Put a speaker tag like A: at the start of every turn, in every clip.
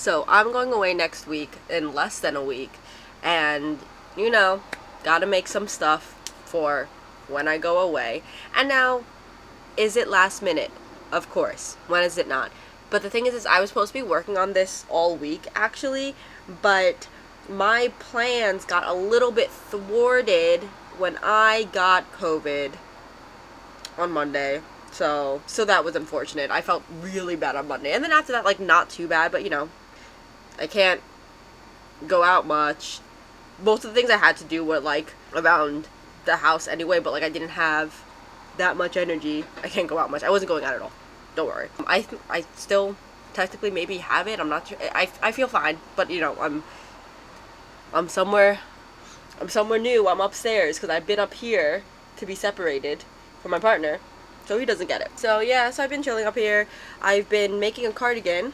A: So I'm going away next week, in less than a week, and you know, gotta make some stuff for when I go away. And now, is it last minute? Of course. When is it not? But the thing is I was supposed to be working on this all week, actually, but my plans got a little bit thwarted when I got COVID on Monday. So that was unfortunate. I felt really bad on Monday. And then after that, like, not too bad, but, you know, I can't go out much. Most of the things I had to do were, like, around the house anyway, but, like, I didn't have that much energy. I can't go out much. I wasn't going out at all. Don't worry. I still technically maybe have it. I'm not sure. I feel fine, but, you know, I'm somewhere new. I'm upstairs because I've been up here to be separated from my partner, so he doesn't get it. So yeah, so I've been chilling up here. I've been making a cardigan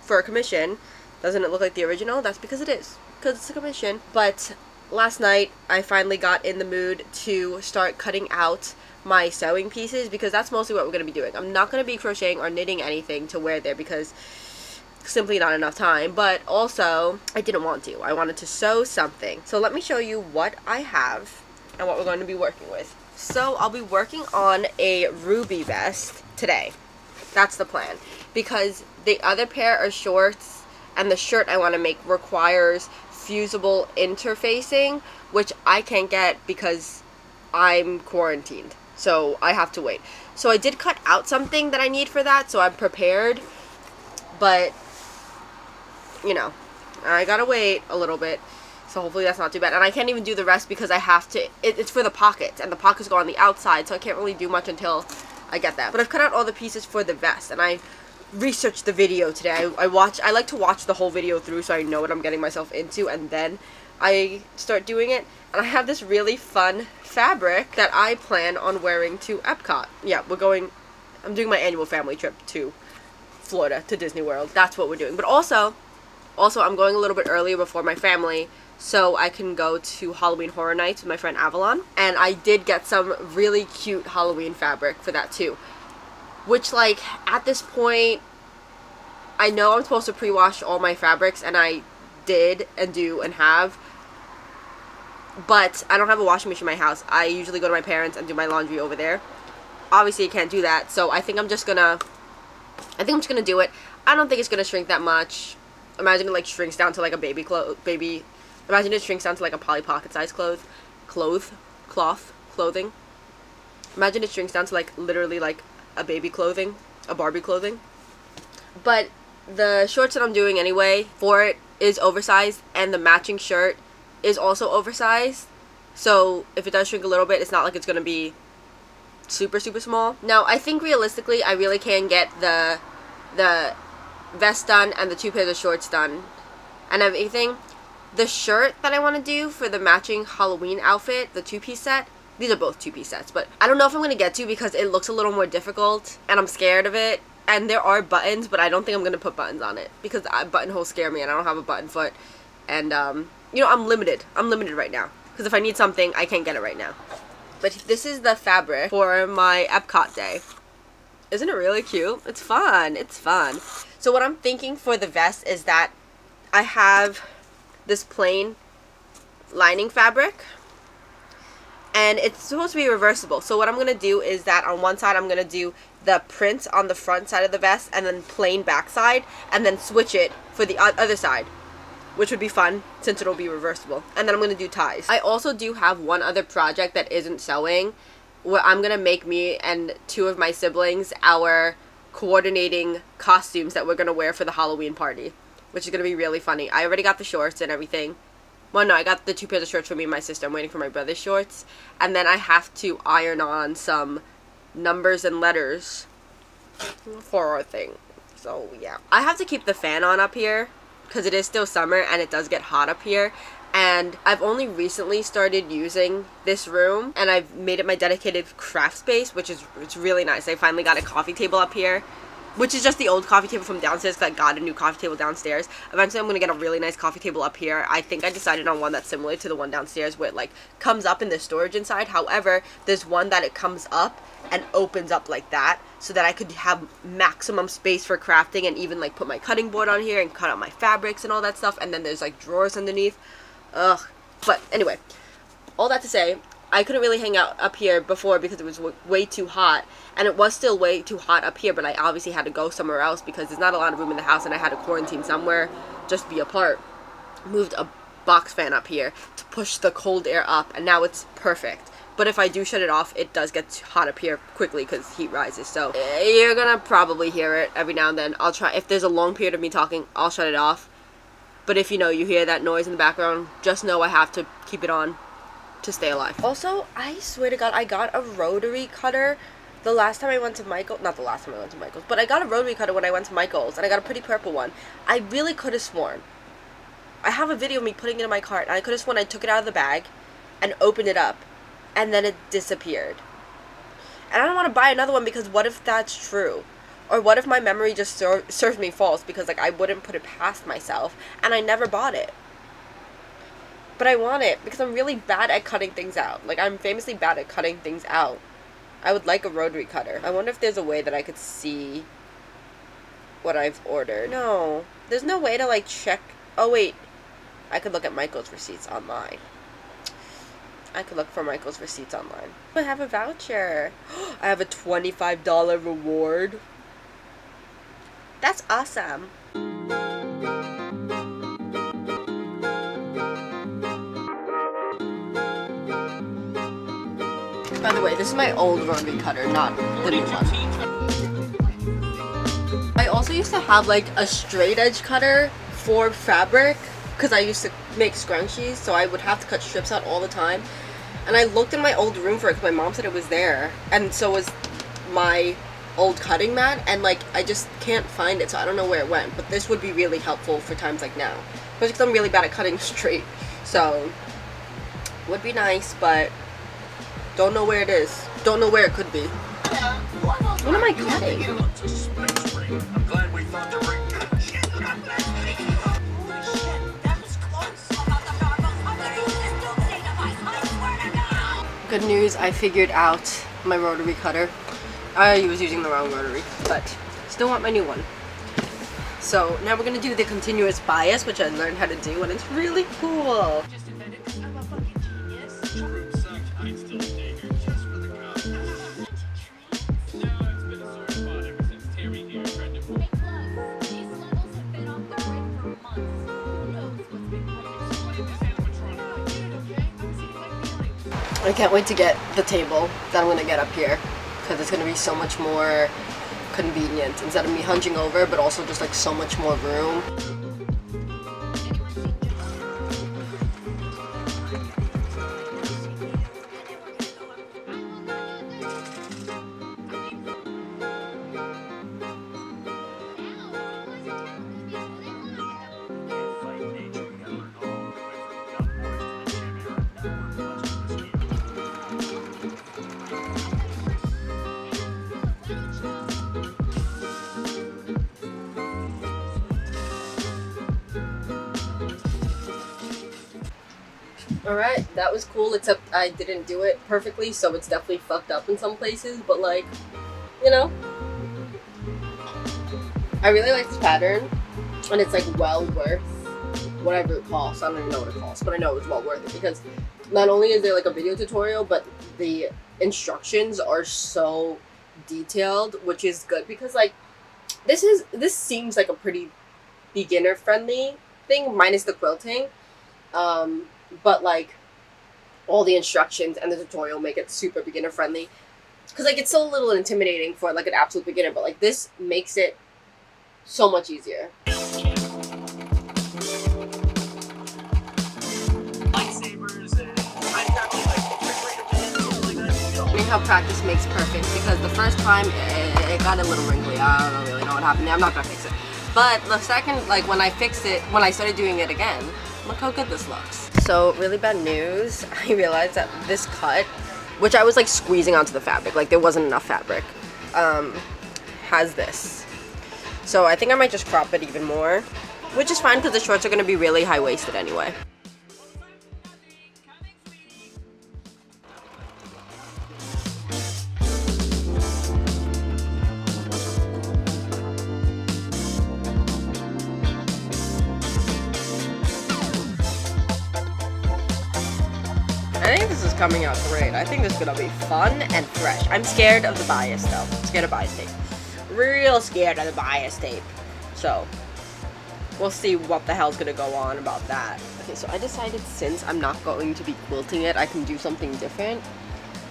A: for a commission. Doesn't it look like the original? That's because it is, because it's a commission. But last night I finally got in the mood to start cutting out my sewing pieces, because that's mostly what we're going to be doing. I'm not going to be crocheting or knitting anything to wear there because simply not enough time, but also I didn't want to. I wanted to sew something. So let me show you what I have and what we're going to be working with. So I'll be working on a ruby vest today. That's the plan, because the other pair of shorts and the shirt I want to make requires fusible interfacing, which I can't get because I'm quarantined. So I have to wait. So I did cut out something that I need for that, so I'm prepared. But, you know, I gotta wait a little bit. So hopefully that's not too bad. And I can't even do the rest because I have to, it's for the pockets. And the pockets go on the outside, so I can't really do much until I get that. But I've cut out all the pieces for the vest. And I researched the video today. I like to watch the whole video through so I know what I'm getting myself into. And then I start doing it. And I have this really fun fabric that I plan on wearing to Epcot. Yeah, I'm doing my annual family trip to Florida, to Disney World. That's what we're doing. But also I'm going a little bit earlier before my family so I can go to Halloween Horror Nights with my friend Avalon. And I did get some really cute Halloween fabric for that too. Which, like, at this point, I know I'm supposed to pre-wash all my fabrics, and I did and do and have. But I don't have a washing machine in my house. I usually go to my parents and do my laundry over there. Obviously, I can't do that, so I think I'm just gonna do it. I don't think it's gonna shrink that much. Imagine it, like, shrinks down to, like, a imagine it shrinks down to, like, a Polly Pocket size clothing. Imagine it shrinks down to, like, literally, like, a Barbie clothing. But the shorts that I'm doing anyway for it is oversized, and the matching shirt is also oversized. So if it does shrink a little bit, it's not like it's gonna be super, super small. Now, I think realistically, I really can get the vest done and the 2 pairs of shorts done and everything. The shirt that I want to do for the matching Halloween outfit, the 2-piece set, these are both 2-piece sets, but I don't know if I'm going to get to because it looks a little more difficult and I'm scared of it. And there are buttons, but I don't think I'm going to put buttons on it because buttonholes scare me and I don't have a button foot. And, you know, I'm limited right now because if I need something, I can't get it right now. But this is the fabric for my Epcot day. Isn't it really cute? It's fun. So what I'm thinking for the vest is that I have this plain lining fabric. And it's supposed to be reversible. So what I'm going to do is that on one side I'm going to do the print on the front side of the vest and then plain back side. And then switch it for the other side, which would be fun since it'll be reversible. And then I'm going to do ties. I also do have one other project that isn't sewing, where I'm going to make me and 2 of my siblings our coordinating costumes that we're going to wear for the Halloween party, which is going to be really funny. I already got the shorts and everything. Well, no, I got the 2 pairs of shorts for me and my sister. I'm waiting for my brother's shorts. And then I have to iron on some numbers and letters for our thing. So, yeah. I have to keep the fan on up here because it is still summer and it does get hot up here. And I've only recently started using this room, and I've made it my dedicated craft space, which is, it's really nice. I finally got a coffee table up here, which is just the old coffee table from downstairs because I got a new coffee table downstairs. Eventually I'm going to get a really nice coffee table up here. I think I decided on one that's similar to the one downstairs where it like comes up in the storage inside. However, there's one that it comes up and opens up like that so that I could have maximum space for crafting and even like put my cutting board on here and cut out my fabrics and all that stuff. And then there's like drawers underneath. Ugh. But anyway, all that to say, I couldn't really hang out up here before because it was way too hot, and it was still way too hot up here, but I obviously had to go somewhere else because there's not a lot of room in the house and I had to quarantine somewhere, just be apart. Moved a box fan up here to push the cold air up, and now it's perfect. But if I do shut it off, it does get hot up here quickly because heat rises, so you're gonna probably hear it every now and then. I'll try, if there's a long period of me talking, I'll shut it off. But if you hear that noise in the background, just know I have to keep it on to stay alive. Also, I swear to God, I got a rotary cutter the last time I went to Michael's. Not the last time I went to Michael's, but I got a rotary cutter when I went to Michael's, and I got a pretty purple one. I really could have sworn. I have a video of me putting it in my cart, and I could have sworn I took it out of the bag and opened it up, and then it disappeared. And I don't want to buy another one because what if that's true? Or what if my memory just served me false because like I wouldn't put it past myself, and I never bought it. But I want it because I'm really bad at cutting things out. Like, I'm famously bad at cutting things out. I would like a rotary cutter. I wonder if there's a way that I could see what I've ordered. No. There's no way to, like, check. Oh, wait. I could look at Michael's receipts online. I could look for Michael's receipts online. I have a voucher. I have a $25 reward. That's awesome. By the way, this is my old rotary cutter, not the new one. I also used to have like a straight edge cutter for fabric because I used to make scrunchies, so I would have to cut strips out all the time. And I looked in my old room for it because my mom said it was there, and so was my old cutting mat, and like I just can't find it, so I don't know where it went. But this would be really helpful for times like now, especially because I'm really bad at cutting straight. So would be nice, but don't know where it is. Don't know where it could be. What am I cutting? Good news, I figured out my rotary cutter. I was using the wrong rotary, but still want my new one. So now we're gonna do the continuous bias, which I learned how to do, and it's really cool. I can't wait to get the table that I'm going to get up here because it's going to be so much more convenient instead of me hunching over, but also just like so much more room. Alright, that was cool, except I didn't do it perfectly, so it's definitely fucked up in some places, but like, you know. I really like this pattern, and it's like well worth whatever it costs. I don't even know what it costs, but I know it was well worth it because not only is there like a video tutorial, but the instructions are so detailed, which is good because like this seems like a pretty beginner friendly thing minus the quilting. But like all the instructions and the tutorial make it super beginner friendly because like it's still a little intimidating for like an absolute beginner, but like this makes it so much easier. How practice makes perfect because the first time it got a little wrinkly. I don't really know what happened there. I'm not gonna fix it. But the second, like when I fixed it, when I started doing it again, look how good this looks. So really bad news. I realized that this cut, which I was like squeezing onto the fabric, like there wasn't enough fabric, has this. So I think I might just crop it even more, which is fine because the shorts are going to be really high-waisted anyway. I think this is coming out great. I think this is gonna be fun and fresh. I'm scared of the bias though. Scared of bias tape. Real scared of the bias tape. So, we'll see what the hell's gonna go on about that. Okay, so I decided since I'm not going to be quilting it, I can do something different.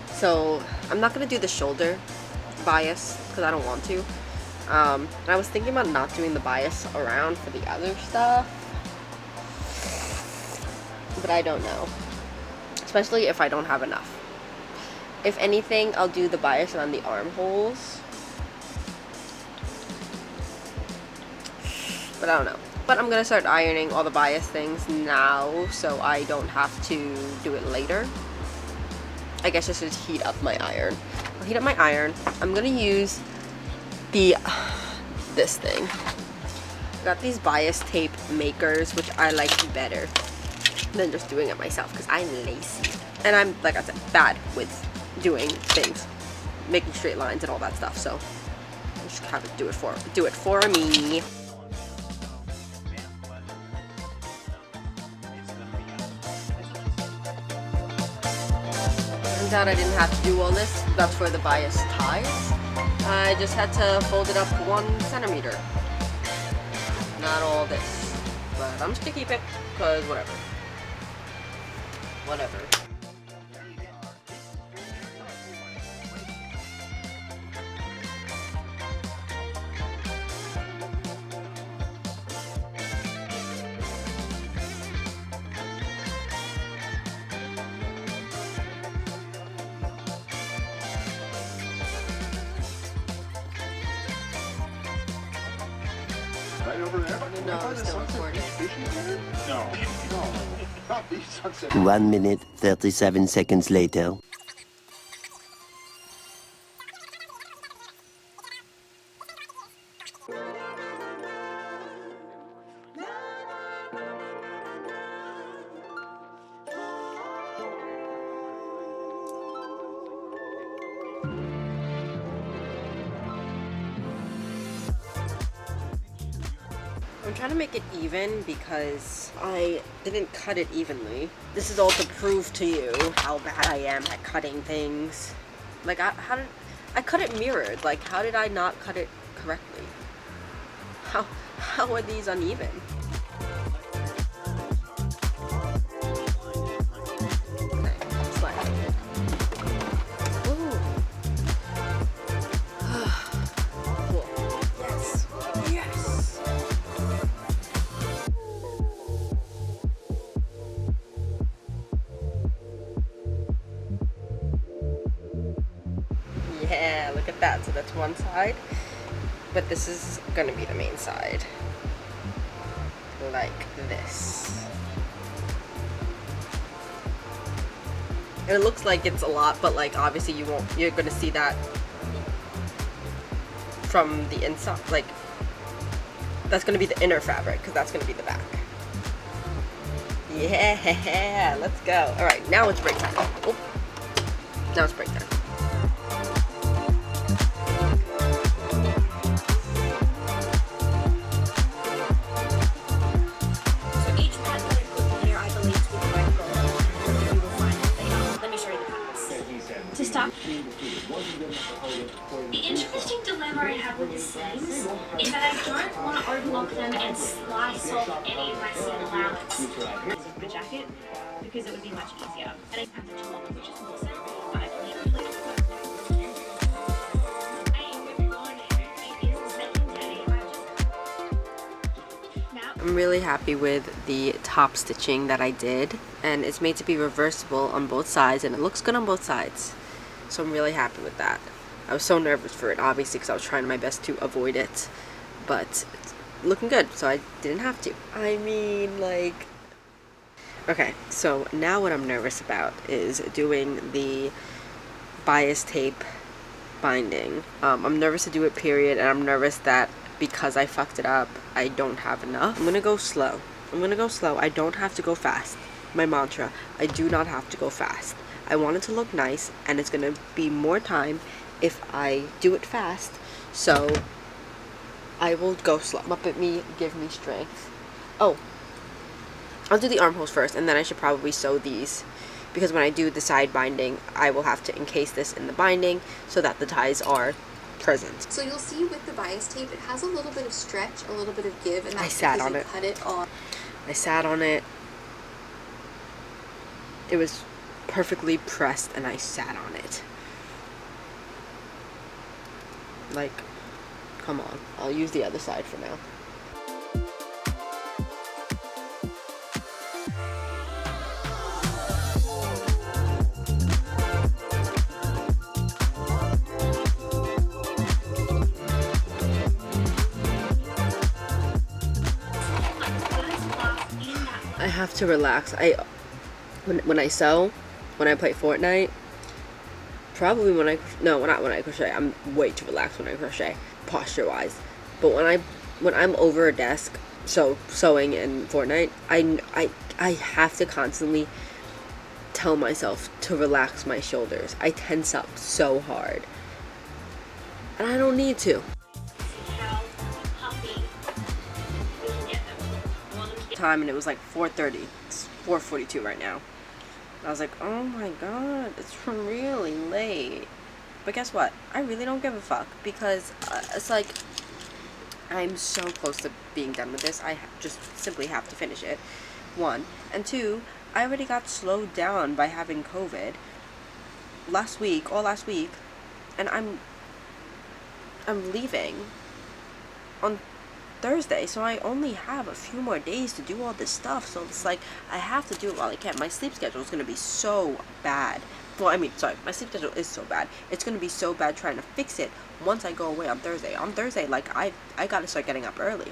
A: So, I'm not gonna do the shoulder bias, because I don't want to. And I was thinking about not doing the bias around for the other stuff. But I don't know. Especially if I don't have enough. If anything, I'll do the bias around the armholes. But I don't know. But I'm gonna start ironing all the bias things now, so I don't have to do it later. I guess I should heat up my iron. I'll heat up my iron. I'm gonna use this thing. I got these bias tape makers, which I like better than just doing it myself because I'm lazy. And I'm, like I said, bad with doing things, making straight lines and all that stuff. So I just have it do it for me. Turns out I didn't have to do all this. That's for the bias ties. I just had to fold it up 1 centimeter. Not all this, but I'm just gonna keep it because whatever.
B: Right over there?
A: I didn't know I was still recording.
B: No.
C: 1 minute, 37 seconds later.
A: I'm trying to make it even because I didn't cut it evenly. This is all to prove to you how bad I am at cutting things. Like, I cut it mirrored. Like, how did I not cut it correctly? How are these uneven? Okay, slide. Ooh. Cool. Yes. Yes. Yeah, look at that. So that's one side. But this is gonna be the main side. Like this. And it looks like it's a lot, but like obviously you're gonna see that from the inside. Like, that's gonna be the inner fabric, because that's gonna be the back. Yeah, let's go. Alright, now it's break time. Oh. Now it's break time.
D: To stop. The interesting dilemma I have with the seams is that I don't want to overlock them and slice off any of my seam allowance of the jacket, because it would be much easier. And I have the top, which is awesome, but I believe it is
A: I'm really happy with the top stitching that I did, and it's made to be reversible on both sides, and it looks good on both sides. So I'm really happy with that. I was so nervous for it, obviously, because I was trying my best to avoid it, but it's looking good, so I didn't have to. I mean, like... Okay, so now what I'm nervous about is doing the bias tape binding. I'm nervous to do it, period, and I'm nervous that because I fucked it up, I don't have enough. I'm gonna go slow. I don't have to go fast. My mantra, I do not have to go fast. I want it to look nice, and it's gonna be more time if I do it fast. So I will go slow. Muppet me, give me strength. Oh, I'll do the armholes first, and then I should probably sew these, because when I do the side binding, I will have to encase this in the binding so that the ties are present.
E: So you'll see with the bias tape, it has a little bit of stretch, a little bit of give, and that's
A: I sat
E: because
A: on
E: you
A: it.
E: cut it on.
A: I sat on it. It was perfectly pressed, and I sat on it. Like, come on. I'll use the other side for now. I have to relax. When I sew, when I play Fortnite, probably not when I crochet. I'm way too relaxed when I crochet, posture wise. But when I'm over a desk, sewing in Fortnite, I have to constantly tell myself to relax my shoulders. I tense up so hard, and I don't need to. Time, and it was like 4:30. It's 4:42 right now. And I was like, oh my god, it's really late. But guess what? I really don't give a fuck, because it's like, I'm so close to being done with this. I just simply have to finish it. 1. And 2, I already got slowed down by having COVID all last week, and I'm leaving on Thursday, so I only have a few more days to do all this stuff. So it's like, I have to do it while I can. My sleep schedule is going to be so bad. Well, I mean, sorry, my sleep schedule is so bad. It's going to be so bad trying to fix it once I go away on Thursday. On Thursday, like, I got to start getting up early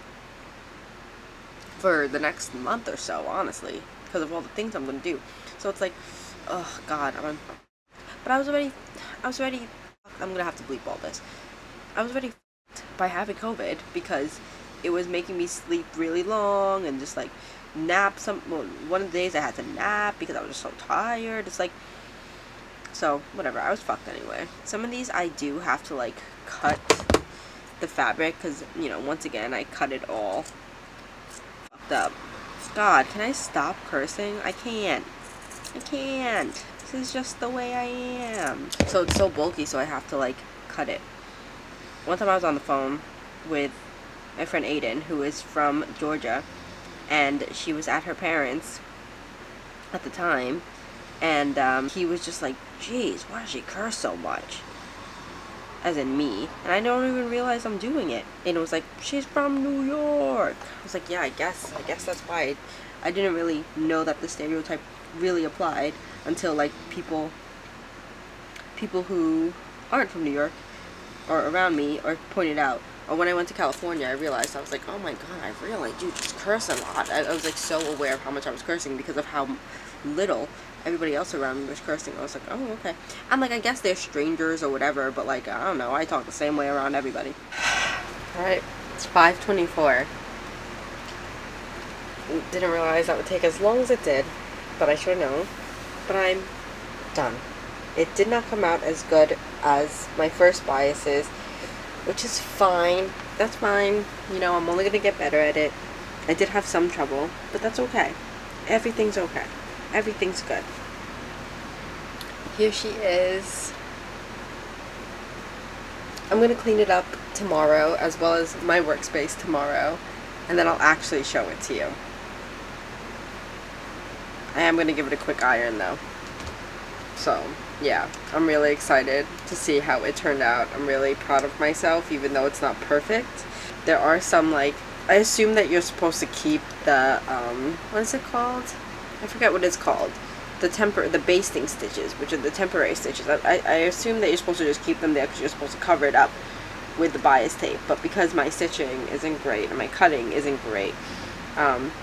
A: for the next month or so, honestly, because of all the things I'm going to do. So it's like, oh god, but I was already, I'm going to have to bleep all this. I was already by having COVID, because it was making me sleep really long and just like nap one of the days I had to nap because I was just so tired. It's like, so whatever, I was fucked anyway. Some of these I do have to like cut the fabric, because, you know, once again I cut it all fucked up. God, can I stop cursing? I can't. This is just the way I am. So it's so bulky, so I have to like cut it. One time I was on the phone with my friend Aiden, who is from Georgia, and she was at her parents' at the time, and he was just like, geez, why does she curse so much? As in me. And I don't even realize I'm doing it. And it was like, she's from New York. I was like, yeah, I guess that's why. I didn't really know that the stereotype really applied until like people who aren't from New York or around me or pointed out. Or when I went to California, I realized, I was like, oh my god, I really do just curse a lot. I was like so aware of how much I was cursing because of how little everybody else around me was cursing. I was like, oh, okay. I'm like, I guess they're strangers or whatever, but like, I don't know, I talk the same way around everybody. Alright, it's 5:24. Didn't realize that would take as long as it did, but I should have known. But I'm done. It did not come out as good as my first biases, which is fine. That's fine. You know, I'm only going to get better at it. I did have some trouble, but that's okay. Everything's okay. Everything's good. Here she is. I'm going to clean it up tomorrow, as well as my workspace tomorrow, and then I'll actually show it to you. I am going to give it a quick iron, though. So, yeah, I'm really excited to see how it turned out. I'm really proud of myself, even though it's not perfect. There are some, like, I assume that you're supposed to keep the, what is it called? I forget what it's called. The basting stitches, which are the temporary stitches. I assume that you're supposed to just keep them there because you're supposed to cover it up with the bias tape. But because my stitching isn't great and my cutting isn't great,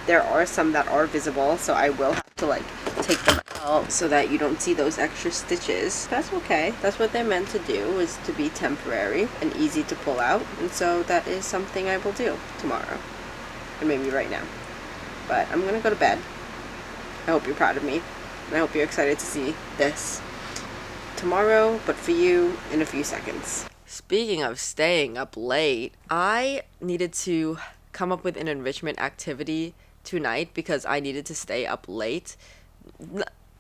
A: there are some that are visible, so I will have to, like, take them out. so that you don't see those extra stitches. That's okay. That's what they're meant to do, is to be temporary and easy to pull out. And so that is something I will do tomorrow. And maybe right now. But I'm gonna go to bed. I hope you're proud of me. And I hope you're excited to see this tomorrow, but for you in a few seconds. Speaking of staying up late, I needed to come up with an enrichment activity tonight because I needed to stay up late.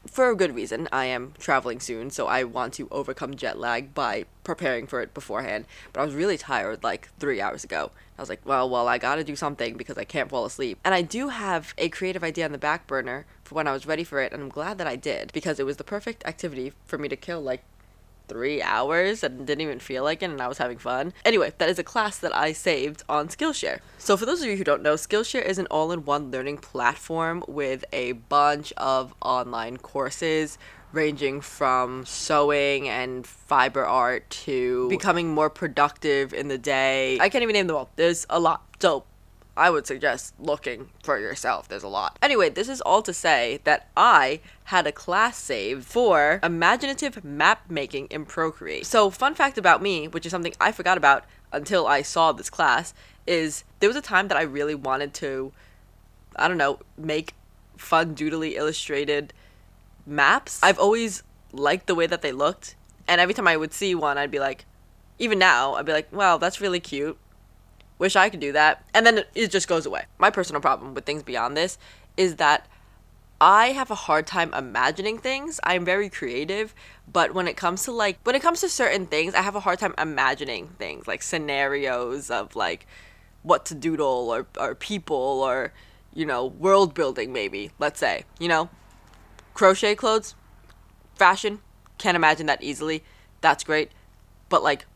A: For a good reason. I am traveling soon, so I want to overcome jet lag by preparing for it beforehand. But I was really tired like 3 hours ago. I was like, well, I gotta do something because I can't fall asleep. And I do have a creative idea on the back burner for when I was ready for it, and I'm glad that I did because it was the perfect activity for me to kill like 3 hours and didn't even feel like it, and I was having fun. Anyway, that is a class that I saved on Skillshare. So for those of you who don't know, Skillshare is an all-in-one learning platform with a bunch of online courses ranging from sewing and fiber art to becoming more productive in the day. I can't even name them all. There's a lot. So I would suggest looking for yourself. There's a lot. Anyway, this is all to say that I had a class saved for imaginative map making in Procreate. So fun fact about me, which is something I forgot about until I saw this class, is there was a time that I really wanted to, I don't know, make fun doodly illustrated maps. I've always liked the way that they looked, and every time I would see one, I'd be like, even now, I'd be like, wow, that's really cute. Wish I could do that. And then it just goes away. My personal problem with things beyond this is that I have a hard time imagining things. I'm very creative, but when it comes to certain things, I have a hard time imagining things, like scenarios of like what to doodle or people or, you know, world building maybe, let's say, you know, crochet clothes, fashion, can't imagine that easily. That's great. But like,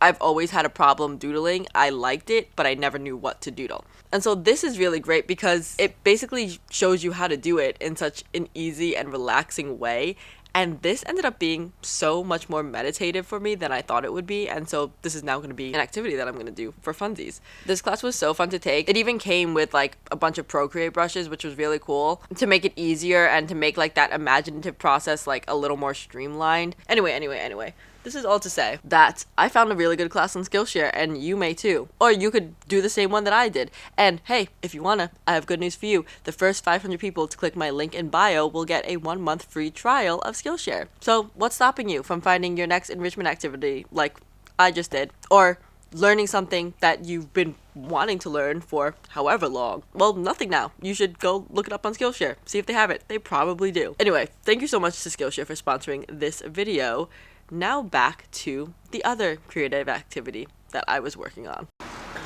A: I've always had a problem doodling. I liked it, but I never knew what to doodle. And so this is really great because it basically shows you how to do it in such an easy and relaxing way. And this ended up being so much more meditative for me than I thought it would be. And so this is now going to be an activity that I'm going to do for funsies. This class was so fun to take. It even came with like a bunch of Procreate brushes, which was really cool to make it easier and to make like that imaginative process like a little more streamlined. Anyway. This is all to say that I found a really good class on Skillshare, and you may too. Or you could do the same one that I did. And hey, if you wanna, I have good news for you. The first 500 people to click my link in bio will get a 1-month free trial of Skillshare. So what's stopping you from finding your next enrichment activity like I just did? Or learning something that you've been wanting to learn for however long? Well, nothing now. You should go look it up on Skillshare. See if they have it. They probably do. Anyway, thank you so much to Skillshare for sponsoring this video. Now back to the other creative activity that I was working on.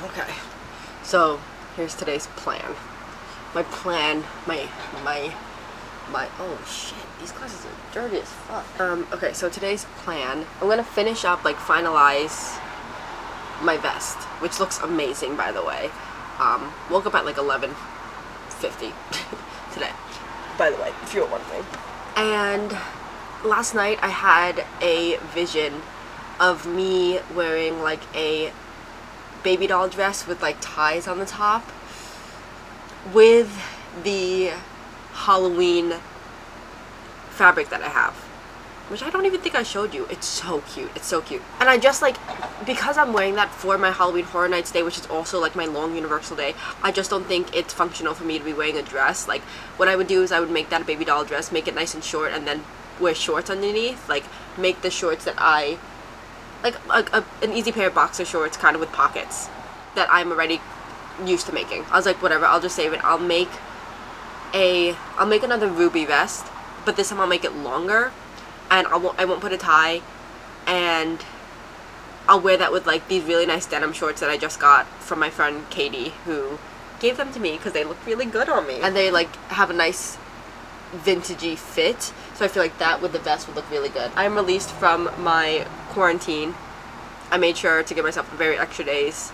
A: Okay, so here's today's plan. My plan, my oh shit, these glasses are dirty as fuck. Okay, so today's plan, I'm gonna finish up, like finalize my vest, which looks amazing by the way. Woke up at like 11:50 today, by the way, if you were wondering. And last night I had a vision of me wearing like a baby doll dress with like ties on the top with the Halloween fabric that I have, which I don't even think I showed you. It's so cute. It's so cute. And I just like, because I'm wearing that for my Halloween Horror Nights day, which is also like my long Universal day, I just don't think it's functional for me to be wearing a dress. Like what I would do is I would make that a baby doll dress, make it nice and short, and then wear shorts underneath. Like make the shorts that I like an easy pair of boxer shorts kind of with pockets that I'm already used to making. I was like, whatever, I'll just save it. I'll make another ruby vest, but this time I'll make it longer, and I won't put a tie, and I'll wear that with like these really nice denim shorts that I just got from my friend Katie, who gave them to me because they look really good on me, and they like have a nice vintagey fit, so I feel like that with the vest would look really good. I'm released from my quarantine. I made sure to give myself very extra days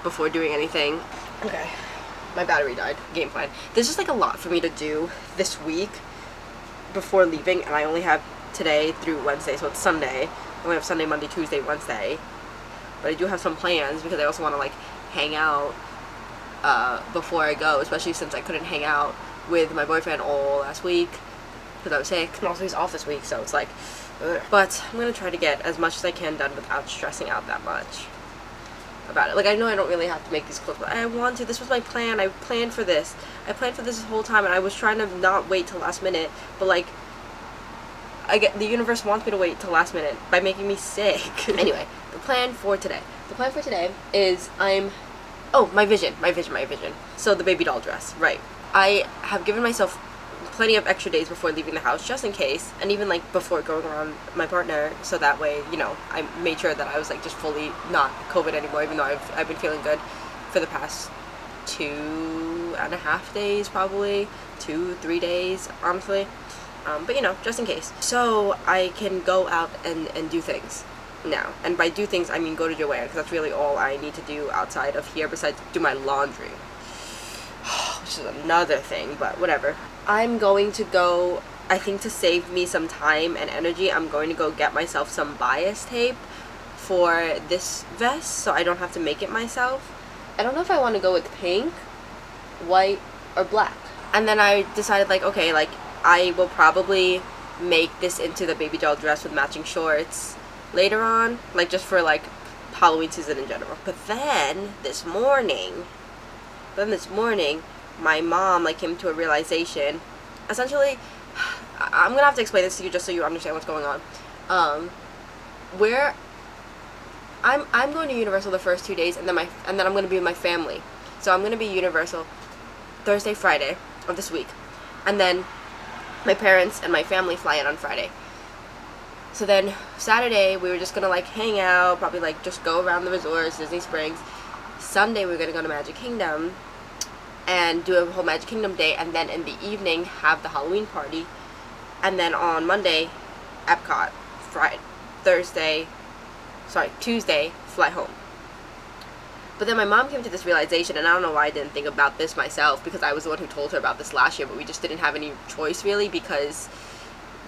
A: before doing anything. Okay, my battery died. Game fine. There's just like a lot for me to do this week before leaving, and I only have today through Wednesday, so it's Sunday. I only have Sunday, Monday, Tuesday, Wednesday, but I do have some plans because I also want to like hang out before I go, especially since I couldn't hang out with my boyfriend all last week because I was sick, and also he's off this week, so it's like, ugh. But I'm gonna try to get as much as I can done without stressing out that much about it. Like, I know I don't really have to make these clothes, but I want to. This was my plan. I planned for this. I planned for this whole time, and I was trying to not wait till last minute, but like, the universe wants me to wait till last minute by making me sick. Anyway, the plan for today. The plan for today is my vision. So the baby doll dress, right. I have given myself plenty of extra days before leaving the house, just in case, and even like before going around my partner, so that way, you know, I made sure that I was like just fully not COVID anymore, even though I've been feeling good for the past 2.5 days, probably 2-3 days, honestly. But you know, just in case, so I can go out and do things now. And by do things, I mean go to Joann, because that's really all I need to do outside of here besides do my laundry, which is another thing, but whatever. I'm going to go, I think to save me some time and energy, I'm going to go get myself some bias tape for this vest so I don't have to make it myself. I don't know if I want to go with pink, white, or black. And then I decided, like, okay, like, I will probably make this into the baby doll dress with matching shorts later on, like, just for, like, Halloween season in general. But then, this morning, my mom, like, came to a realization. Essentially, I'm gonna have to explain this to you just so you understand what's going on. Where I'm going to Universal the first 2 days, and then I'm gonna be with my family. So I'm gonna be Universal Thursday, Friday of this week, and then my parents and my family fly in on Friday. So then Saturday we were just gonna like hang out, probably like just go around the resorts, Disney Springs. Sunday we were gonna go to Magic Kingdom and do a whole Magic Kingdom day, and then in the evening have the Halloween party, and then on Monday Epcot, Tuesday fly home. But then my mom came to this realization, and I don't know why I didn't think about this myself, because I was the one who told her about this last year, but we just didn't have any choice really, because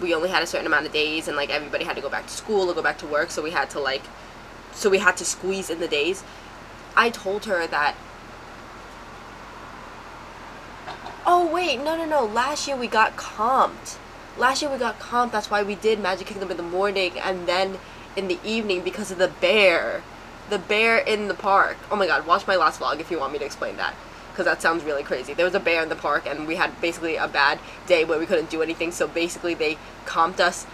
A: we only had a certain amount of days, and like everybody had to go back to school or go back to work, so we had to squeeze in the days. I told her that, oh wait, no, last year we got comped. That's why we did Magic Kingdom in the morning and then in the evening, because of the bear in the park. Oh my god, watch my last vlog if you want me to explain that, because that sounds really crazy. There was a bear in the park, and we had basically a bad day where we couldn't do anything, so basically they comped us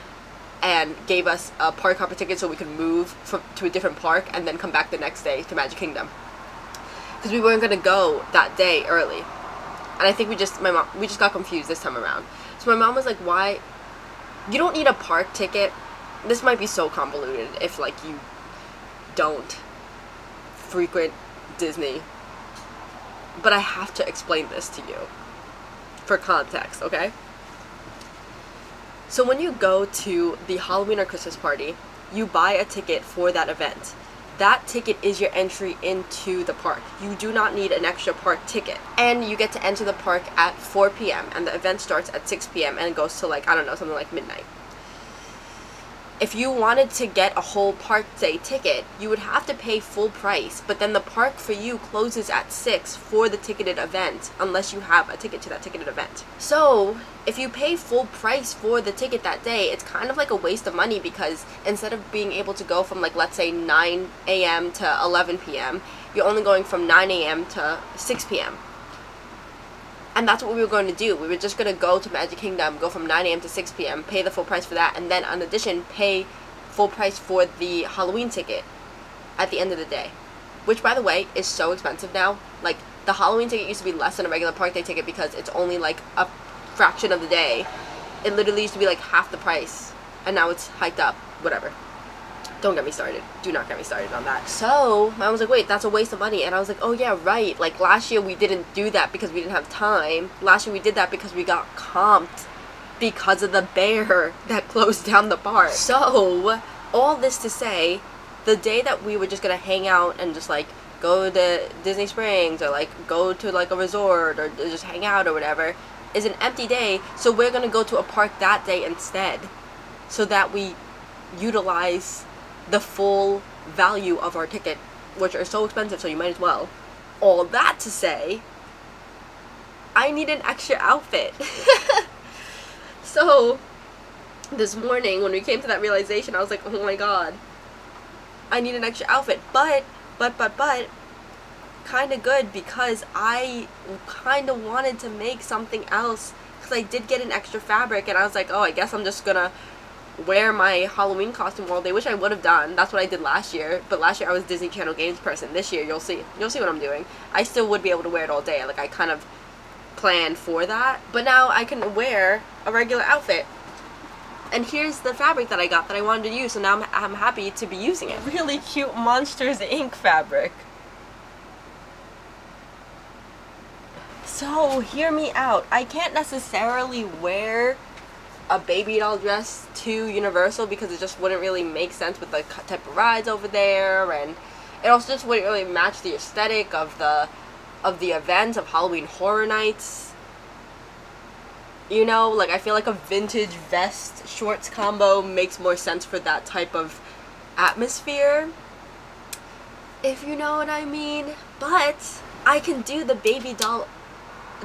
A: and gave us a park hopper ticket so we could move to a different park and then come back the next day to Magic Kingdom, because we weren't going to go that day early. And I think we just got confused this time around. So my mom was like, why? You don't need a park ticket. This might be so convoluted if like you don't frequent Disney, but I have to explain this to you for context, okay? So when you go to the Halloween or Christmas party, you buy a ticket for that event. That ticket is your entry into the park. You do not need an extra park ticket. And you get to enter the park at 4 p.m. and the event starts at 6 p.m. and it goes to like, I don't know, something like midnight. If you wanted to get a whole park day ticket, you would have to pay full price, but then the park for you closes at 6 for the ticketed event, unless you have a ticket to that ticketed event. So, if you pay full price for the ticket that day, it's kind of like a waste of money, because instead of being able to go from like, let's say 9 a.m. to 11 p.m., you're only going from 9 a.m. to 6 p.m. And that's what we were going to do. We were just going to go to Magic Kingdom, go from 9 a.m. to 6 p.m., pay the full price for that, and then in addition, pay full price for the Halloween ticket at the end of the day. Which, by the way, is so expensive now. Like, the Halloween ticket used to be less than a regular park day ticket because it's only like a fraction of the day. It literally used to be like half the price, and now it's hiked up. Whatever. Don't get me started. Do not get me started on that. So, I was like, wait, that's a waste of money. And I was like, oh yeah, right. Like, last year we didn't do that because we didn't have time. Last year we did that because we got comped because of the bear that closed down the park. So, all this to say, the day that we were just gonna hang out and just like go to Disney Springs or like go to like a resort or just hang out or whatever is an empty day. So we're gonna go to a park that day instead, so that we utilize the full value of our ticket, which are so expensive, so you might as well. All that to say, I need an extra outfit. So this morning when we came to that realization, I was like, oh my god, I need an extra outfit. But kind of good, because I kind of wanted to make something else, because I did get an extra fabric, and I was like, oh, I guess I'm just gonna wear my Halloween costume all day, which I would have done. That's what I did last year, but last year I was a Disney Channel Games person. This year, you'll see what I'm doing. I still would be able to wear it all day. Like, I kind of planned for that, but now I can wear a regular outfit. And here's the fabric that I got that I wanted to use, so now I'm happy to be using it. Really cute Monsters Inc. fabric. So, hear me out. I can't necessarily wear a baby doll dress to Universal because it just wouldn't really make sense with the type of rides over there, and it also just wouldn't really match the aesthetic of the events of Halloween Horror Nights. You know, like, I feel like a vintage vest shorts combo makes more sense for that type of atmosphere, if you know what I mean. But I can do the baby doll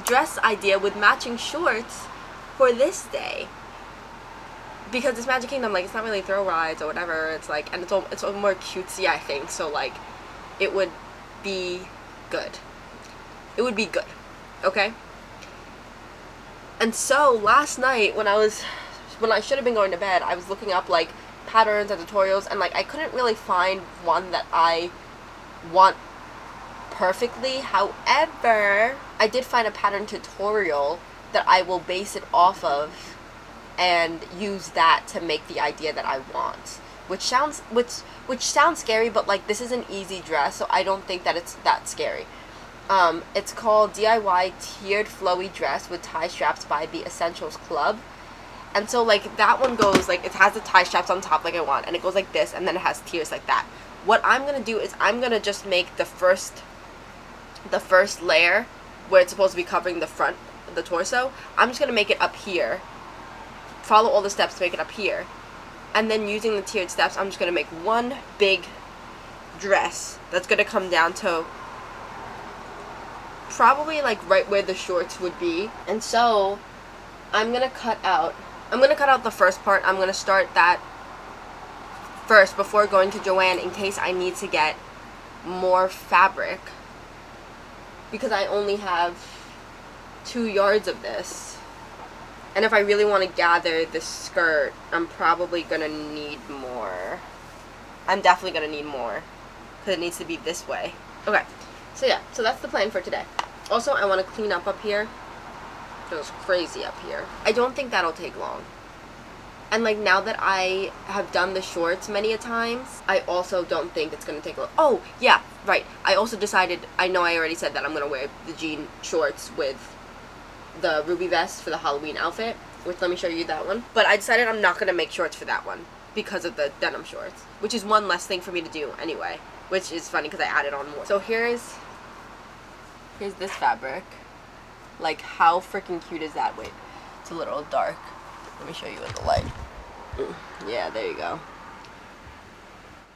A: dress idea with matching shorts for this day, because it's Magic Kingdom, like, it's not really thrill rides or whatever. It's like, and it's all more cutesy, I think, so like it would be good. It would be good, okay? And so last night when I should have been going to bed, I was looking up like patterns and tutorials, and like I couldn't really find one that I want perfectly. However, I did find a pattern tutorial that I will base it off of and use that to make the idea that I want, which sounds scary, but like, this is an easy dress, so I don't think that it's that scary. It's called DIY Tiered Flowy Dress with Tie Straps by the Essentials Club. And so like, that one goes like, it has the tie straps on top like I want, and it goes like this, and then it has tiers like that. What I'm gonna do is I'm gonna just make the first layer where it's supposed to be covering the front of the torso. I'm just gonna make it up here, follow all the steps to make it up here, and then using the tiered steps, I'm just gonna make one big dress that's gonna come down to probably like right where the shorts would be. And so I'm gonna cut out the first part. I'm gonna start that first before going to Joann, in case I need to get more fabric, because I only have 2 yards of this, and if I really want to gather this skirt, I'm probably gonna need more. I'm definitely gonna need more, because it needs to be this way. Okay, so yeah, so that's the plan for today. Also, I want to clean up here. It was crazy up here. I don't think that'll take long. And like, now that I have done the shorts many a times, I also don't think it's going to take long. Oh, yeah, right. I also decided, I know I already said that I'm going to wear the jean shorts with the ruby vest for the Halloween outfit, which, let me show you that one. But I decided I'm not going to make shorts for that one because of the denim shorts, which is one less thing for me to do anyway, which is funny because I added on more. So here's this fabric. Like, how freaking cute is that? Wait, it's a little dark. Let me show you in the light. Yeah, there you go.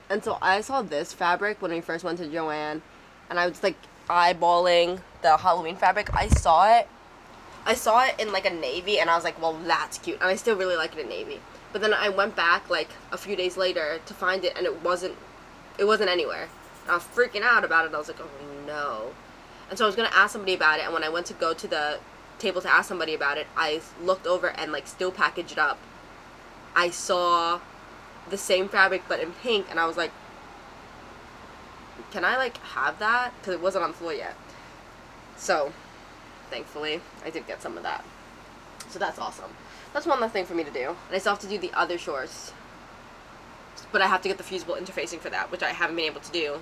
A: And so I saw this fabric when we first went to Joann, and I was like eyeballing the Halloween fabric. I saw it in like a navy, and I was like, well, that's cute. And I still really like it in navy. But then I went back like a few days later to find it, and it wasn't anywhere. And I was freaking out about it. I was like, oh no. And so I was going to ask somebody about it, and when I went to go to the table to ask somebody about it, I looked over, and like, still packaged up, I saw the same fabric but in pink, and I was like, can I like have that? Because it wasn't on the floor yet. So thankfully I did get some of that, so that's awesome. That's one less thing for me to do. And I still have to do the other shorts, but I have to get the fusible interfacing for that, which I haven't been able to do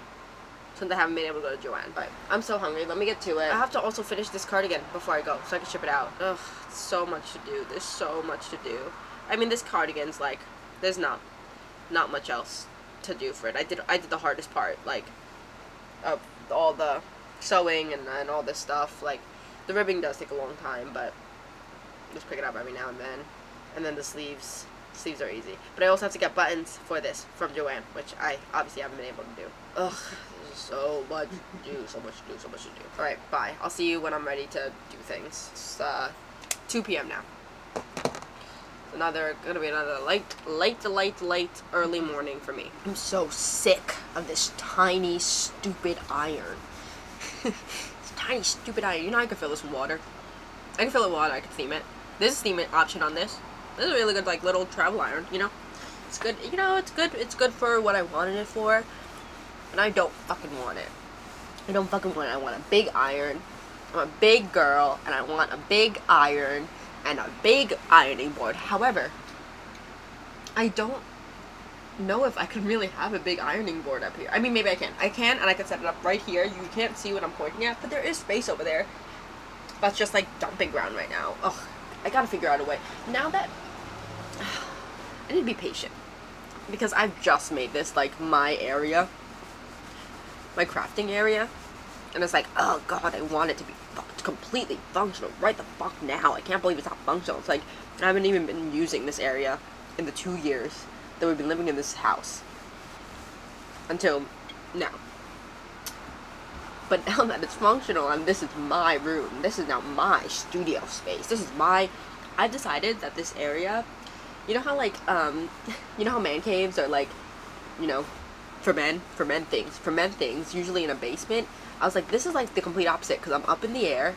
A: since I haven't been able to go to Joann. But I'm so hungry. Let me get to it. I have to also finish this cardigan before I go, so I can ship it out. Ugh, so much to do. There's so much to do. I mean, this cardigan's like, there's not much else to do for it. I did the hardest part, like, of all the sewing and all this stuff. Like, the ribbing does take a long time, but just pick it up every now and then. And then the sleeves are easy. But I also have to get buttons for this from Joann, which I obviously haven't been able to do. Ugh, there's so much to do, so much to do. Alright, bye. I'll see you when I'm ready to do things. It's 2 p.m. now. gonna be another late early morning for me. I'm so sick of this tiny stupid iron. This tiny stupid iron. You know I can fill this with water. I can fill it with water. I can steam it. There's a steam option on this. This is a really good like little travel iron. You know, it's good. You know, it's good. It's good for what I wanted it for, and I don't fucking want it. I don't fucking want it. I want a big iron. I'm a big girl, and I want a big iron and a big ironing board. However, I don't know if I can really have a big ironing board up here. I mean, maybe I can. I can, and I can set it up right here. You can't see what I'm pointing at, but there is space over there. That's just like dumping ground right now. Ugh, I gotta figure out a way. Now that I need to be patient because I've just made this like my area, my crafting area, and it's like, oh god, I want it to be completely functional right the fuck now. I can't believe it's not functional. It's like I haven't even been using this area in the 2 years that we've been living in this house until now. But now that it's functional and this is my room, this is now my studio space, this is my, I've decided that this area, you know how like you know how man caves are like, you know, for men things usually in a basement. I was like, this is like the complete opposite because I'm up in the air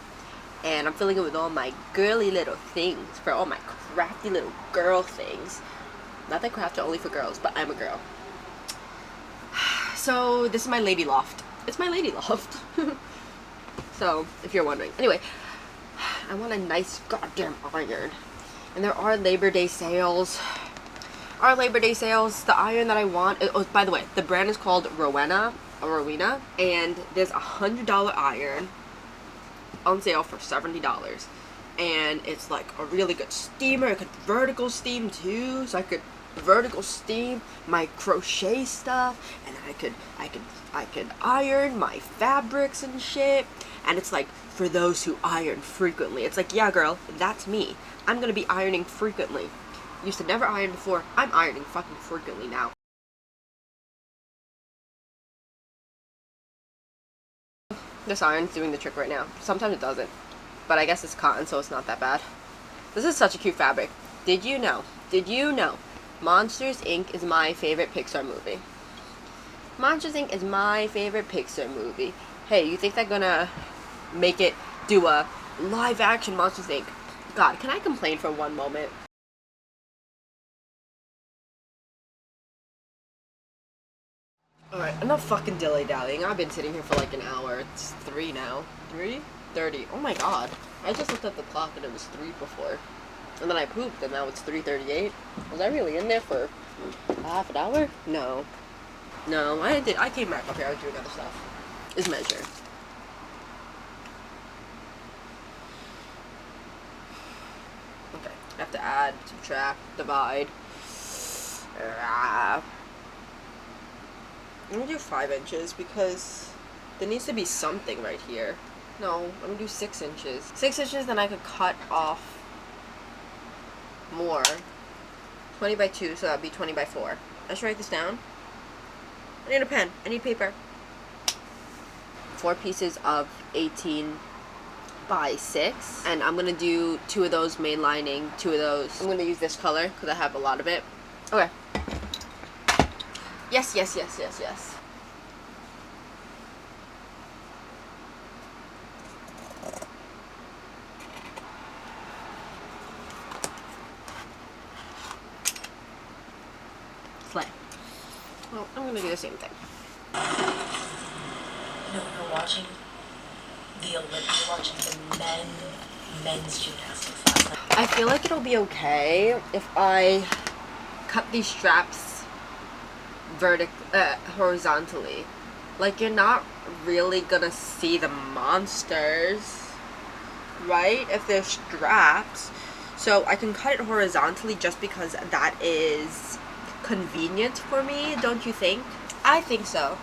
A: and I'm filling it with all my girly little things, for all my crafty little girl things. Not that crafts are only for girls, but I'm a girl. So this is my lady loft. It's my lady loft. So if you're wondering. Anyway, I want a nice goddamn iron. And there are Labor Day sales. The iron that I want, oh, by the way, the brand is called Rowena, and there's $100 iron on sale for $70, and it's like a really good steamer. It could vertical steam too, so I could vertical steam my crochet stuff, and I could iron my fabrics and shit. And it's like for those who iron frequently. It's like, yeah, girl, that's me. I'm gonna be ironing frequently. Used to never iron before. I'm ironing fucking frequently now. This iron's doing the trick right now. Sometimes it doesn't. But I guess it's cotton, so it's not that bad. This is such a cute fabric. Did you know? Monsters, Inc. is my favorite Pixar movie. Monsters, Inc. is my favorite Pixar movie. Hey, you think they're gonna make it do a live action Monsters, Inc.? God, can I complain for one moment? Alright, enough fucking dilly-dallying. I've been sitting here for like an hour. It's 3 now. 3:30. Oh my god. I just looked at the clock and it was 3 before. And then I pooped and now it's 3:38. Was I really in there for half an hour? No. No, I came back up here. I was doing other stuff. Is measured. Okay. I have to add, subtract, divide. I'm gonna do 5 inches because there needs to be something right here. No, I'm gonna do 6 inches. 6 inches, then I could cut off more. 20 by 2, so that'd be 20 by 4. I should write this down. I need a pen. I need paper. 4 pieces of 18 by 6. And I'm gonna do 2 of those mainlining, 2 of those. I'm gonna use this color because I have a lot of it. Okay. Yes. Slay. Well, I'm gonna do the same thing.
F: You're watching the men's gymnastics last night.
A: I feel like it'll be okay if I cut these straps horizontally. Like, you're not really gonna see the monsters, right? If they're straps. So I can cut it horizontally just because that is convenient for me, don't you think? I think so.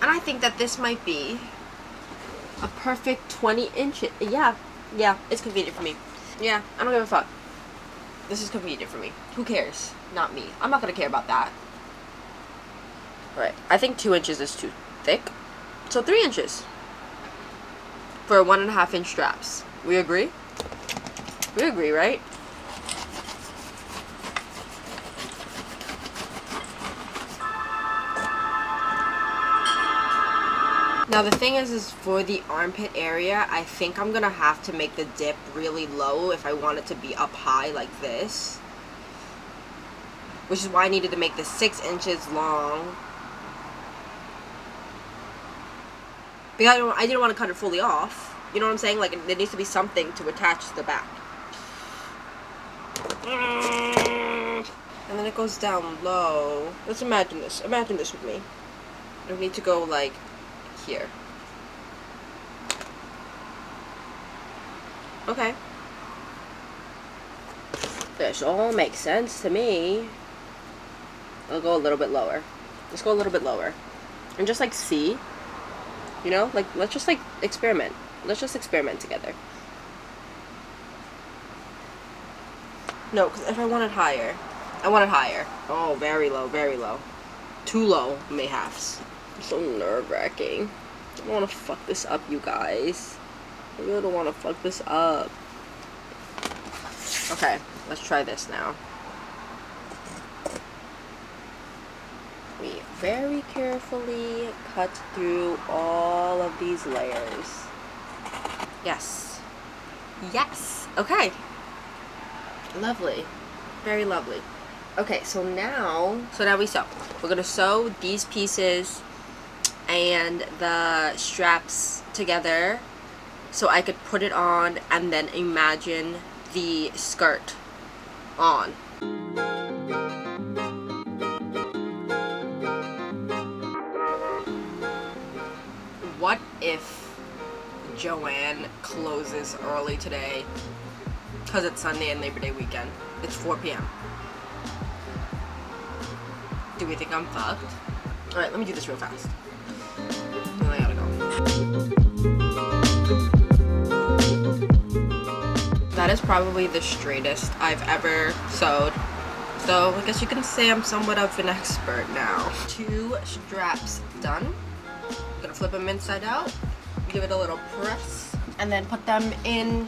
A: And I think that this might be a perfect 20 inches. Yeah, it's convenient for me. Yeah, I don't give a fuck. This is convenient for me. Who cares? Not me. I'm not gonna care about that. Alright, I think 2 inches is too thick. So 3 inches. For 1.5 inch straps. We agree? We agree, right? Now the thing is for the armpit area, I think I'm gonna have to make the dip really low if I want it to be up high like this. Which is why I needed to make this 6 inches long. Because I didn't want to cut it fully off. You know what I'm saying? Like, there needs to be something to attach to the back. And then it goes down low. Let's imagine this. Imagine this with me. I need to go, like, here. Okay. This all makes sense to me. I'll go a little bit lower. Let's go a little bit lower. And just, like, see. You know? Like, let's just, like, experiment. Let's just experiment together. No, because if I want it higher. I want it higher. Oh, very low, very low. Too low, mayhaps. So nerve-wracking. I don't want to fuck this up, you guys. I really don't want to fuck this up. Okay, let's try this now. We very carefully cut through all of these layers. Yes. Yes. Okay. Lovely. Very lovely. Okay, so now we sew. We're gonna sew these pieces and the straps together so I could put it on and then imagine the skirt on. What if Joann closes early today because it's Sunday and Labor Day weekend? It's 4 p.m. Do we think I'm fucked? Alright, let me do this real fast. And then I gotta go. That is probably the straightest I've ever sewed. So I guess you can say I'm somewhat of an expert now. 2 straps done. I'm gonna flip them inside out, give it a little press, and then put them in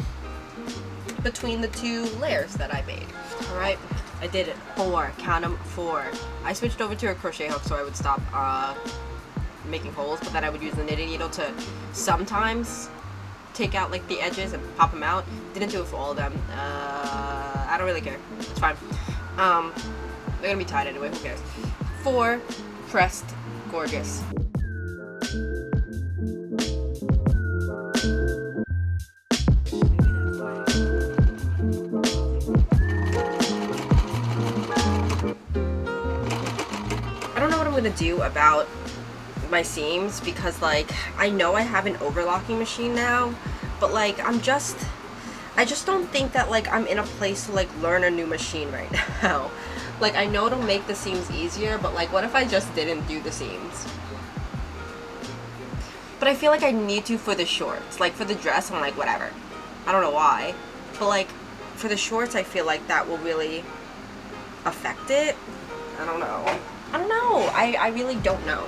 A: between the 2 layers that I made. Alright, I did it. 4, count them, 4. I switched over to a crochet hook so I would stop making holes, but then I would use the knitting needle to sometimes take out like the edges and pop them out. Didn't do it for all of them. I don't really care. It's fine. They're gonna be tied anyway, who cares? 4, pressed, gorgeous. I'm gonna do about my seams because like I know I have an overlocking machine now, but like I just don't think that like I'm in a place to like learn a new machine right now. Like I know it'll make the seams easier, but like what if I just didn't do the seams? But I feel like I need to for the shorts. Like for the dress I'm like whatever, I don't know why, but like for the shorts I feel like that will really affect it. I don't know. I really don't know.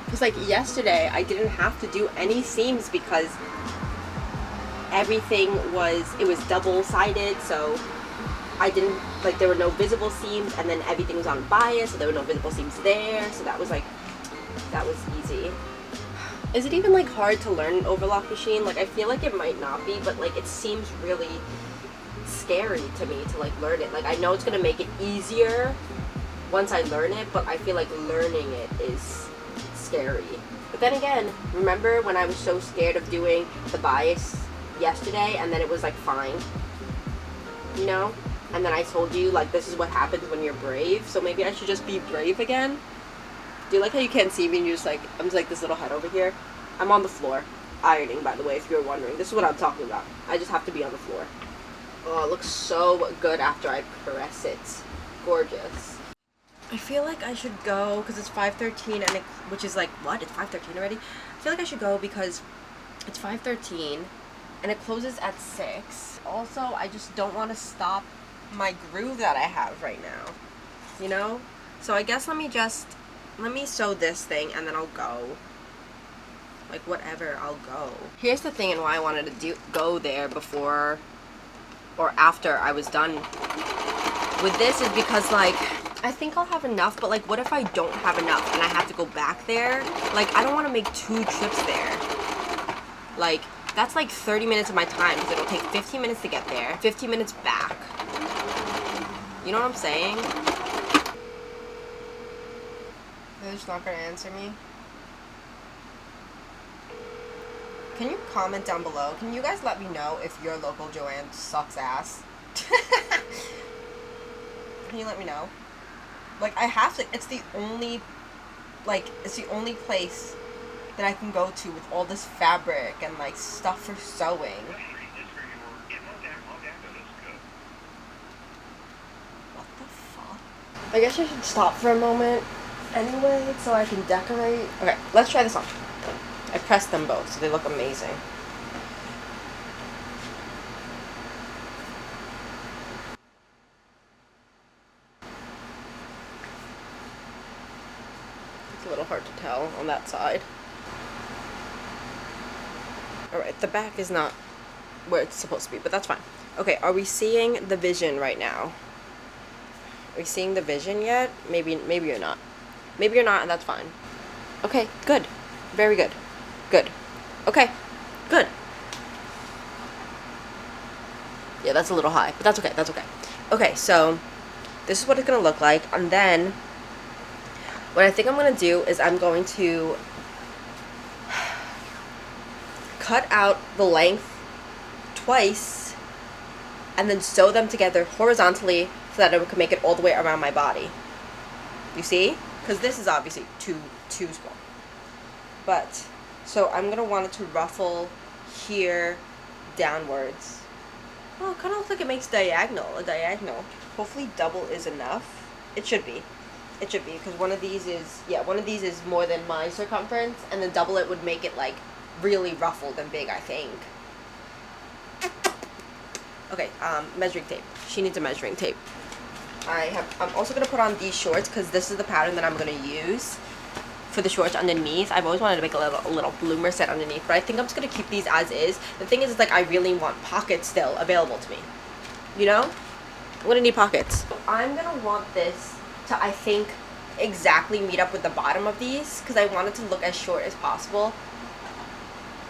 A: Because like yesterday I didn't have to do any seams because everything was double-sided, so I didn't, like there were no visible seams, and then everything was on bias, so there were no visible seams there, so that was easy. Is it even like hard to learn an overlock machine? Like I feel like it might not be, but like it seems really scary to me to like learn it. Like I know it's gonna make it easier once I learn it, but I feel like learning it is scary. But then again, remember when I was so scared of doing the bias yesterday and then it was like fine, you know? And then I told you like this is what happens when you're brave, so maybe I should just be brave again. Do you like how you can't see me and you're just like, I'm just like this little head over here? I'm on the floor, ironing by the way, if you're wondering. This is what I'm talking about. I just have to be on the floor. Oh, it looks so good after I press it. Gorgeous. I feel like I should go because it's 5:13 and which is like what? It's 5:13 already? I feel like I should go because it's 5:13 and it closes at 6. Also, I just don't want to stop my groove that I have right now. You know? So I guess let me sew this thing and then I'll go. Like whatever, I'll go. Here's the thing and why I wanted to go there before or after I was done with this is because like I think I'll have enough, but like what if I don't have enough and I have to go back there? Like I don't want to make 2 trips there. Like that's like 30 minutes of my time because it'll take 15 minutes to get there, 15 minutes back. You know what I'm saying? They're just not gonna answer me. Can you comment down below? Can you guys let me know if your local Joann sucks ass? Can you let me know? Like, I have to, it's the only, like, it's the only place that I can go to with all this fabric and, like, stuff for sewing. What the fuck? I guess I should stop for a moment anyway so I can decorate. Okay, let's try this on. I pressed them both so they look amazing. It's a little hard to tell on that side. Alright, the back is not where it's supposed to be, but that's fine. Okay, are we seeing the vision right now? Are we seeing the vision yet? Maybe you're not. Maybe you're not, and that's fine. Okay, good. Very good. Good. Okay, good. Yeah, that's a little high, but that's okay, that's okay. Okay, so this is what it's gonna look like, and then what I think I'm gonna do is I'm going to cut out the length twice and then sew them together horizontally so that it can make it all the way around my body. You see? Because this is obviously too small. But, so I'm going to want it to ruffle here downwards. Oh, it kind of looks like it makes a diagonal. Hopefully double is enough. It should be. It should be, because one of these is more than my circumference, and then double it would make it, like, really ruffled and big, I think. Okay, measuring tape. She needs a measuring tape. I'm also going to put on these shorts, because this is the pattern that I'm going to use for the shorts underneath. I've always wanted to make a little bloomer set underneath, but I think I'm just going to keep these as is. The thing is, like, I really want pockets still available to me. You know? I'm going to need pockets. I'm going to want this to, I think, exactly meet up with the bottom of these, because I want it to look as short as possible.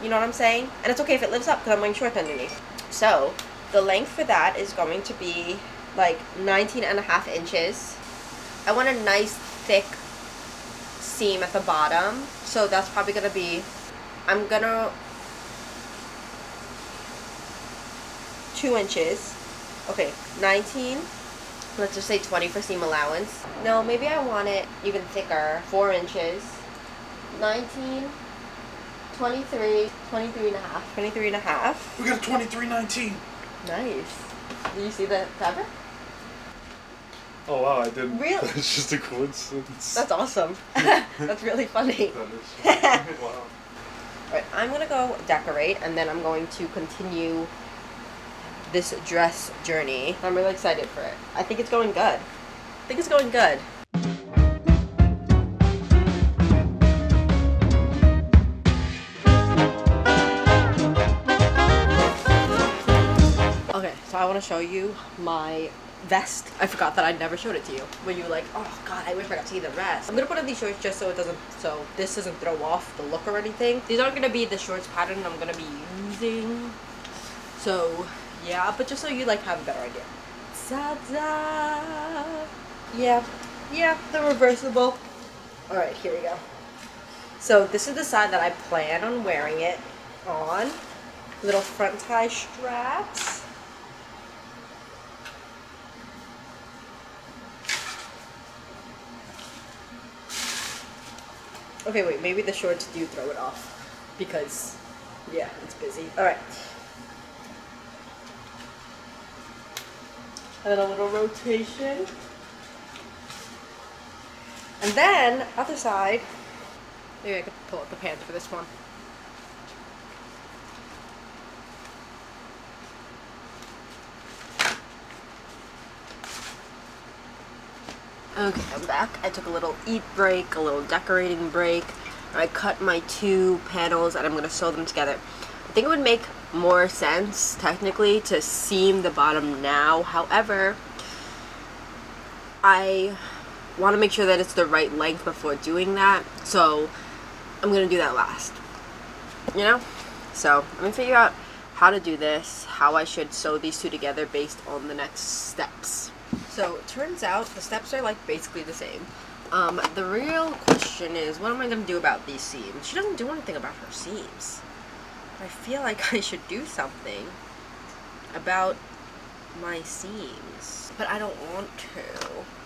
A: You know what I'm saying? And it's okay if it lives up, because I'm wearing shorts underneath. So, the length for that is going to be, like, 19.5 inches. I want a nice, thick seam at the bottom, so that's probably gonna be, I'm gonna 2 inches. Okay, 19. Let's just say 20 for seam allowance. No, maybe I want it even thicker. 4 inches. 19, 23, 23 and a half. 23 and a half.
B: We got a 2319.
A: Nice. Do you see the fabric?
B: Oh wow, I didn't.
A: Really?
B: It's just a coincidence.
A: That's awesome. That's really funny.
B: That is wow.
A: Alright, I'm gonna go decorate, and then I'm going to continue this dress journey. I'm really excited for it. I think it's going good. I think it's going good. Okay, so I want to show you my vest. I forgot that I never showed it to you. When you were like, oh god, I wish I got to see the rest. I'm gonna put on these shorts just so this doesn't throw off the look or anything. These aren't gonna be the shorts pattern I'm gonna be using. So yeah, but just so you like have a better idea. Ta-da! Yeah, they're reversible. Alright, here we go. So this is the side that I plan on wearing it on. Little front tie straps. Okay, wait, maybe the shorts do throw it off. Because, yeah, it's busy. Alright. And then a little rotation. And then, other side. Maybe I could pull out the pants for this one. Okay, I'm back. I took a little eat break, a little decorating break. I cut my 2 panels and I'm going to sew them together. I think it would make more sense, technically, to seam the bottom now. However, I want to make sure that it's the right length before doing that. So I'm going to do that last. You know? So I'm going to figure out how to do this, how I should sew these two together based on the next steps. So it turns out the steps are like basically the same. The real question is, what am I going to do about these seams? She doesn't do anything about her seams. I feel like I should do something about my seams, but I don't want to.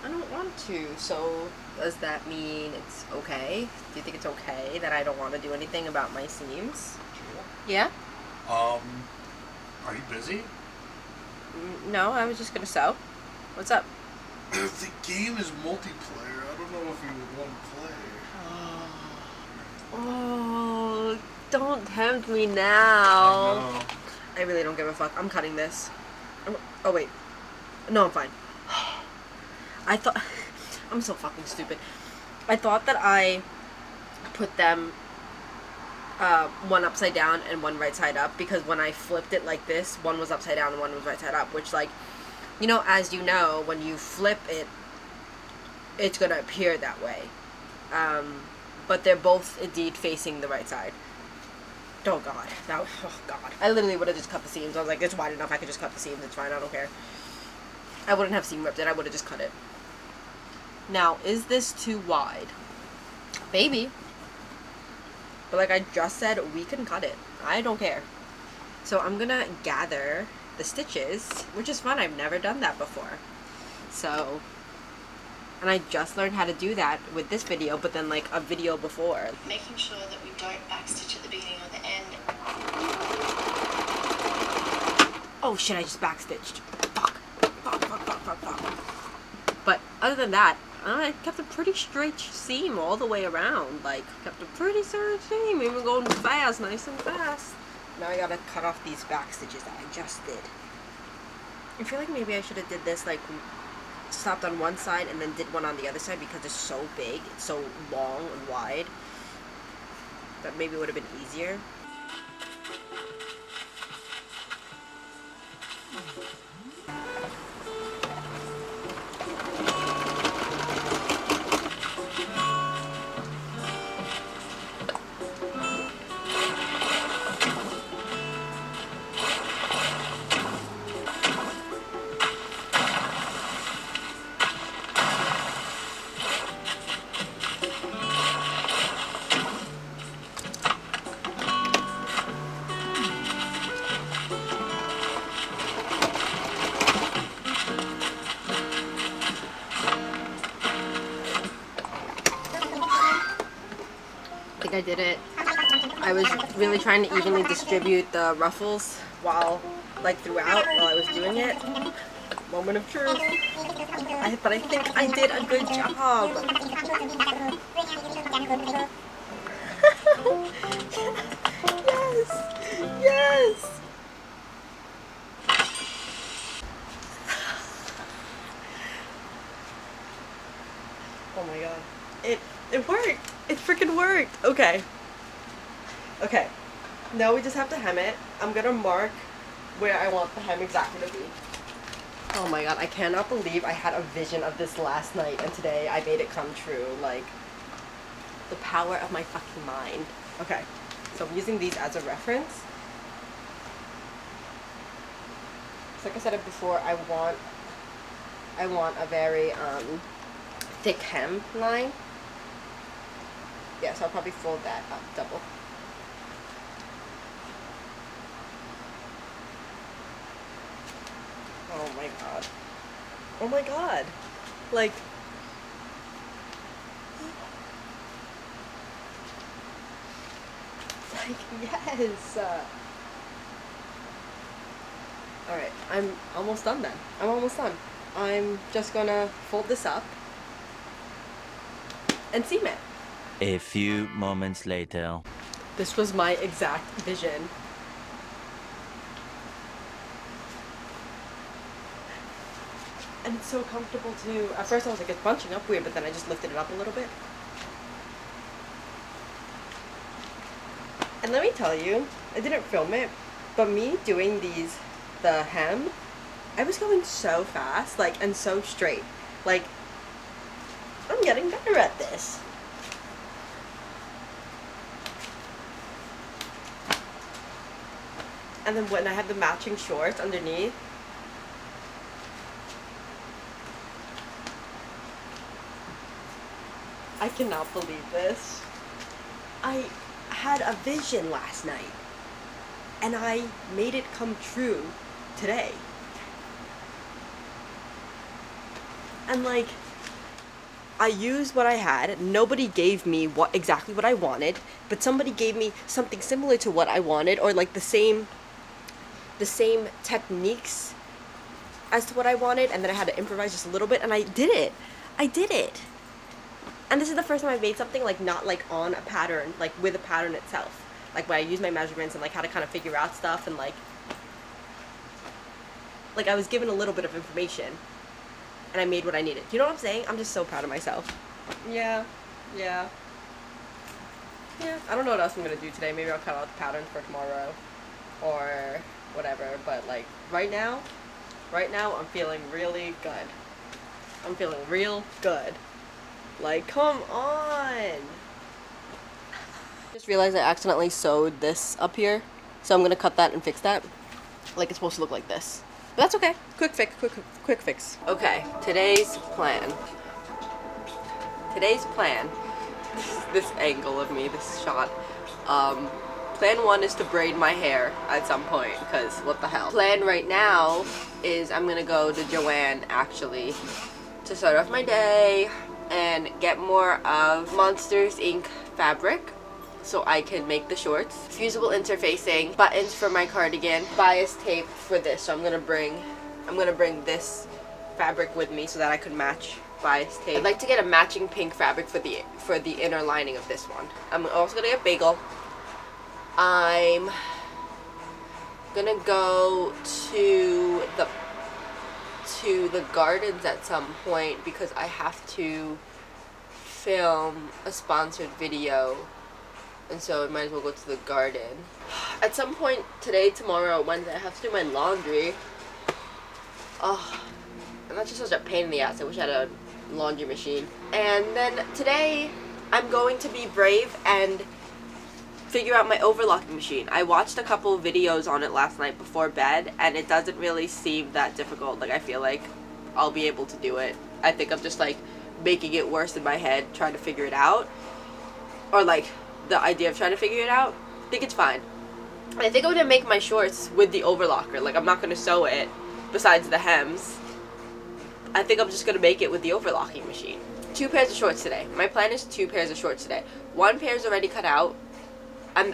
A: I don't want to. So does that mean it's okay? Do you think it's okay that I don't want to do anything about my seams? Yeah?
B: Are you busy?
A: No, I was just gonna sew. What's up?
B: The game is multiplayer. I don't know if you would want to play.
A: Oh, don't tempt me now.
B: I know.
A: I really don't give a fuck. I'm cutting this. Oh wait. No, I'm fine. I thought... I'm so fucking stupid. I thought that I put them one upside down and one right side up, because when I flipped it like this, one was upside down and one was right side up, which, like, you know, as you know, when you flip it, it's gonna appear that way. But they're both indeed facing the right side. Oh god. Oh god. I literally would have just cut the seams. I was like, it's wide enough, I could just cut the seams, it's fine, I don't care. I wouldn't have seam ripped it, I would have just cut it. Now, is this too wide? Maybe. But like I just said, we can cut it. I don't care. So I'm gonna gather the stitches, which is fun. I've never done that before. So, and I just learned how to do that with this video, but then like a video before.
F: Making sure that we don't backstitch at the beginning or the end.
A: Oh shit, I just backstitched. Fuck. But other than that, I kept a pretty straight seam all the way around. Like, kept a pretty straight seam, even going fast, nice and fast. Now I gotta cut off these back stitches that I just did. I feel like maybe I should have did this, like, stopped on one side and then did one on the other side, because it's so big, it's so long and wide. That maybe would have been easier. I did it. I was really trying to evenly distribute the ruffles while, like, throughout while I was doing it. Moment of truth. But I think I did a good job. Yes! Yes! Oh my god. It worked! It freaking worked! Okay. Okay. Now we just have to hem it. I'm gonna mark where I want the hem exactly to be. Oh my god, I cannot believe I had a vision of this last night and today I made it come true. Like, the power of my fucking mind. Okay. So I'm using these as a reference. So like I said it before, I want a very thick hem line. Yeah, so I'll probably fold that up double. Oh my god. Oh my god. Like, yes. Alright, I'm almost done then. I'm almost done. I'm just gonna fold this up and seam it.
C: A few moments later.
A: This was my exact vision. And it's so comfortable too. At first I was like, it's bunching up weird, but then I just lifted it up a little bit. And let me tell you, I didn't film it, but me doing the hem, I was going so fast, like, and so straight. Like, I'm getting better at this. And then when I have the matching shorts underneath, I cannot believe this. I had a vision last night, and I made it come true today. And like, I used what I had. Nobody gave me exactly what I wanted, but somebody gave me something similar to what I wanted, or like the same techniques as to what I wanted, and then I had to improvise just a little bit, and I did it. And this is the first time I've made something like not like on a pattern, like with a pattern itself. Like when I use my measurements and like how to kind of figure out stuff, and like I was given a little bit of information and I made what I needed. You know what I'm saying? I'm just so proud of myself. Yeah. I don't know what else I'm gonna do today. Maybe I'll cut out the patterns for tomorrow or whatever, but like right now I'm feeling really good. I'm feeling real good. Like, come on! Just realized I accidentally sewed this up here, so I'm gonna cut that and fix that. Like, it's supposed to look like this. But that's okay. Quick fix. Okay, today's plan. This angle of me, this shot. Plan 1 is to braid my hair at some point, because what the hell. Plan right now is I'm gonna go to Joann, actually, to start off my day and get more of Monsters Inc. fabric so I can make the shorts. Fusible interfacing, buttons for my cardigan, bias tape for this. So I'm gonna bring this fabric with me so that I could match bias tape. I'd like to get a matching pink fabric for the inner lining of this one. I'm also gonna get bagel. I'm gonna go to the gardens at some point because I have to film a sponsored video, and so I might as well go to the garden. At some point today, tomorrow, Wednesday, I have to do my laundry. Oh, and that's just such a pain in the ass. I wish I had a laundry machine. And then today, I'm going to be brave and figure out my overlocking machine. I watched a couple videos on it last night before bed, and it doesn't really seem that difficult. Like, I feel like I'll be able to do it. I think I'm just like making it worse in my head trying to figure it out, or like the idea of trying to figure it out. I think it's fine. I think I'm gonna make my shorts with the overlocker. Like, I'm not gonna sew it besides the hems. I think I'm just gonna make it with the overlocking machine. 2 pairs of shorts today. My plan is 2 pairs of shorts today. 1 pair is already cut out,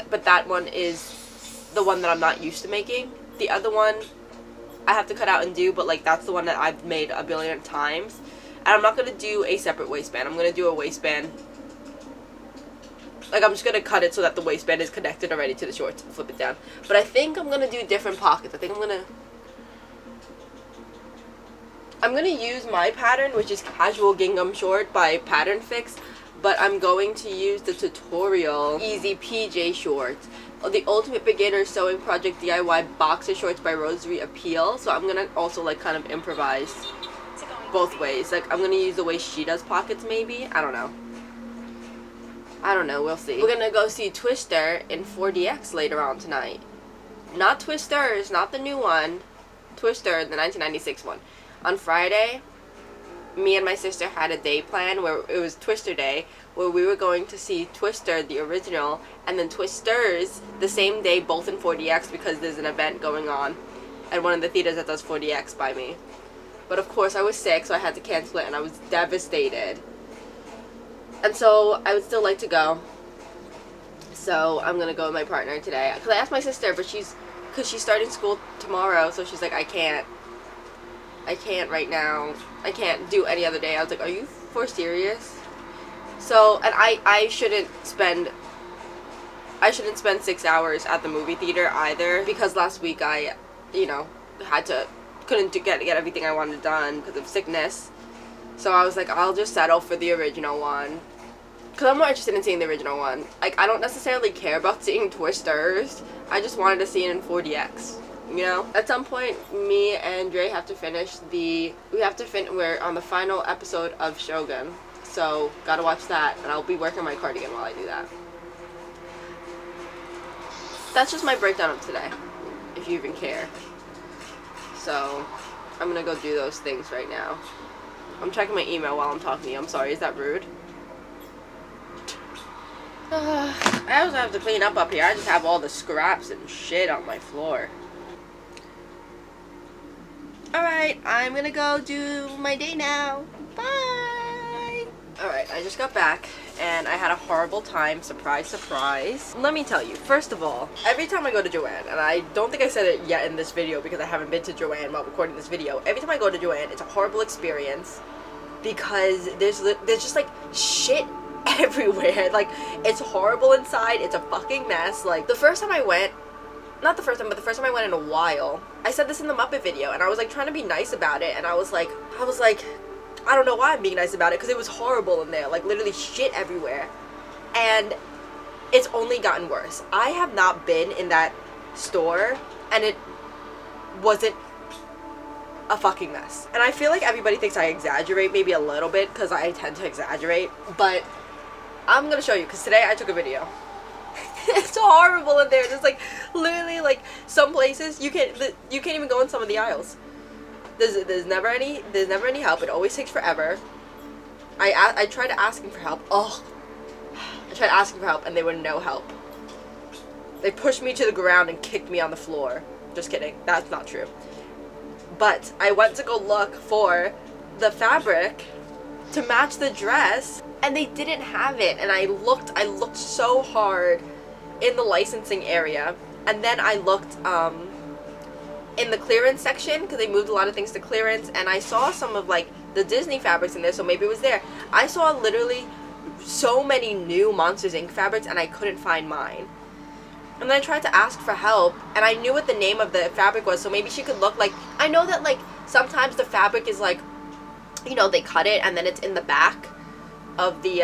A: but that one is the one that I'm not used to making. The other one I have to cut out and do, but like that's the one that I've made a billion times. And I'm not gonna do a separate waistband. I'm gonna do a waistband. Like, I'm just gonna cut it so that the waistband is connected already to the shorts and flip it down. But I think I'm gonna do different pockets. I think I'm gonna use my pattern, which is Casual Gingham Short by Pattern Fix, but I'm going to use the tutorial Easy PJ Shorts, the Ultimate Beginner Sewing Project DIY Boxer Shorts by Rosary Appeal. So I'm gonna also like kind of improvise both ways. Like, I'm gonna use the way she does pockets, maybe. I don't know, we'll see. We're gonna go see Twister in 4DX later on tonight. Not Twisters, not the new one. Twister, the 1996 one. On Friday, me and my sister had a day plan where it was Twister Day, where we were going to see Twister, the original, and then Twisters the same day, both in 4DX, because there's an event going on at one of the theaters that does 4DX by me. But of course I was sick, so I had to cancel it, and I was devastated. And so I would still like to go. So I'm gonna go with my partner today. Because I asked my sister, but because she's starting school tomorrow, so she's like, I can't right now. I can't do any other day. I was like, are you for serious? So, and I shouldn't spend 6 hours at the movie theater either, because last week I, couldn't get everything I wanted done because of sickness. So I was like, I'll just settle for the original one. Because I'm more interested in seeing the original one. Like, I don't necessarily care about seeing Twisters. I just wanted to see it in 4DX. You know? At some point, me and Dre have to finish we're on the final episode of Shogun. So, gotta watch that, and I'll be working my cardigan while I do that. That's just my breakdown of today, if you even care. So, I'm gonna go do those things right now. I'm checking my email while I'm talking to you. I'm sorry, is that rude? I also have to clean up here. I just have all the scraps and shit on my floor. Alright, I'm gonna go do my day now. Bye! Alright, I just got back and I had a horrible time. Surprise, surprise. Let me tell you, first of all, every time I go to Joann, and I don't think I said it yet in this video because I haven't been to Joann while recording this video. Every time I go to Joann, it's a horrible experience because there's just like shit everywhere. Like, it's horrible inside. It's a fucking mess. Like, the first time I went, not the first time, but the first time I went in a while, I said this in the Muppet video, and I was like trying to be nice about it, and I was like, I don't know why I'm being nice about it, because it was horrible in there, like literally shit everywhere, and it's only gotten worse. I have not been in that store, and it wasn't a fucking mess. And I feel like everybody thinks I exaggerate maybe a little bit, because I tend to exaggerate, but I'm gonna show you, because today I took a video. It's horrible in there. There's like literally like some places you can't even go in some of the aisles. There's never any help. It always takes forever. I tried asking for help. Oh, I tried asking for help and they were no help. They pushed me to the ground and kicked me on the floor. Just kidding. That's not true. But I went to go look for the fabric to match the dress, and they didn't have it. And I looked so hard in the licensing area, and then I looked in the clearance section, because they moved a lot of things to clearance, and I saw some of like the Disney fabrics in there, so maybe it was there. I saw literally so many new Monsters Inc. fabrics, and I couldn't find mine. And then I tried to ask for help, and I knew what the name of the fabric was, so maybe she could look. Like, I know that like sometimes the fabric is like, you know, they cut it and then it's in the back of the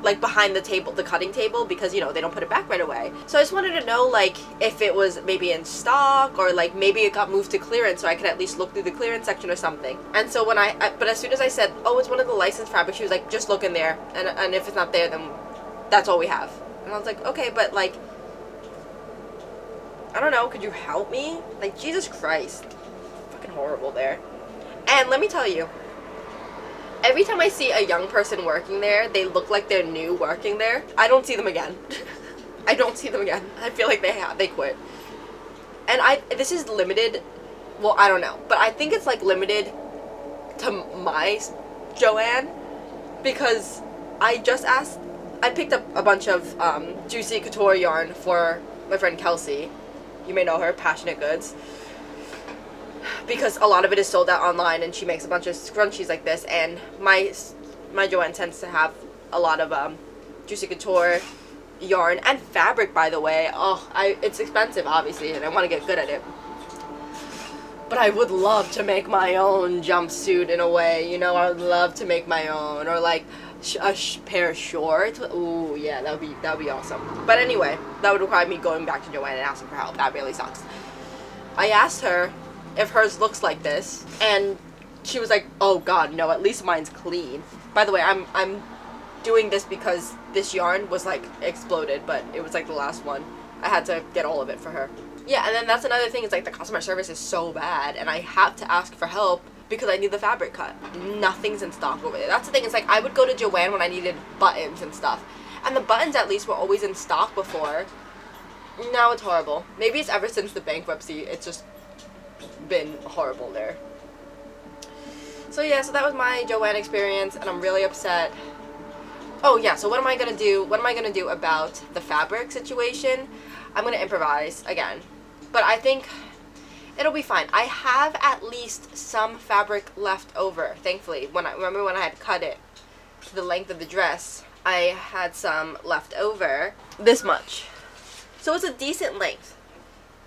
A: like behind the table, the cutting table, because you know they don't put it back right away. So I just wanted to know like if it was maybe in stock, or like maybe it got moved to clearance, so I could at least look through the clearance section or something. And so when but as soon as I said, oh, it's one of the licensed fabrics, she was like, just look in there, and if it's not there, then that's all we have. And I was like, okay, but like, I don't know, could you help me? Like, Jesus Christ, fucking horrible there. And let me tell you, every time I see a young person working there, they look like they're new working there. I don't see them again. I don't see them again. I feel like they quit. And this is limited, well, I don't know, but I think it's like limited to my Joann, because I picked up a bunch of Juicy Couture yarn for my friend Kelsey. You may know her, Passionate Goods. Because a lot of it is sold out online, and she makes a bunch of scrunchies like this, and my Joann tends to have a lot of Juicy Couture yarn and fabric, by the way. Oh, it's expensive, obviously, and I want to get good at it. But I would love to make my own jumpsuit in a way, you know. I would love to make my own, or like a pair of shorts. Ooh, yeah, that would be awesome. But anyway, that would require me going back to Joann and asking for help. That really sucks. I asked her if hers looks like this, and she was like, oh god, no, at least mine's clean. By the way, I'm doing this because this yarn was like exploded, but it was like the last one. I had to get all of it for her. Yeah, and then that's another thing, is like the customer service is so bad, and I have to ask for help because I need the fabric cut. Nothing's in stock over there. That's the thing, it's like I would go to Joann when I needed buttons and stuff, and the buttons at least were always in stock before. Now it's horrible. Maybe it's ever since the bankruptcy, it's just been horrible there. So yeah, so that was my Joann experience, and I'm really upset. Oh yeah, so what am I gonna do about the fabric situation? I'm gonna improvise again, but I think it'll be fine. I have at least some fabric left over, thankfully. Remember when I had cut it to the length of the dress, I had some left over, this much. So it's a decent length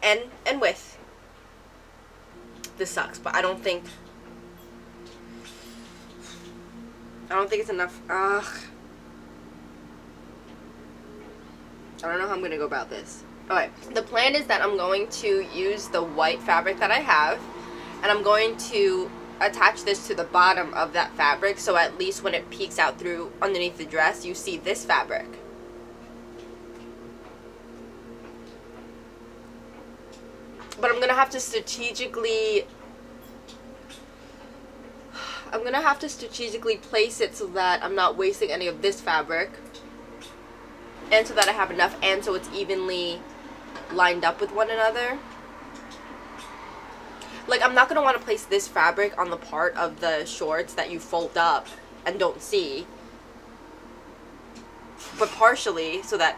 A: and width. This sucks, but I don't think it's enough. Ugh. I don't know how I'm gonna go about this. Okay, the plan is that I'm going to use the white fabric that I have, and I'm going to attach this to the bottom of that fabric, so at least when it peeks out through underneath the dress, you see this fabric. But I'm gonna have to strategically place it so that I'm not wasting any of this fabric, and so that I have enough, and so it's evenly lined up with one another. Like, I'm not gonna want to place this fabric on the part of the shorts that you fold up and don't see, but partially so that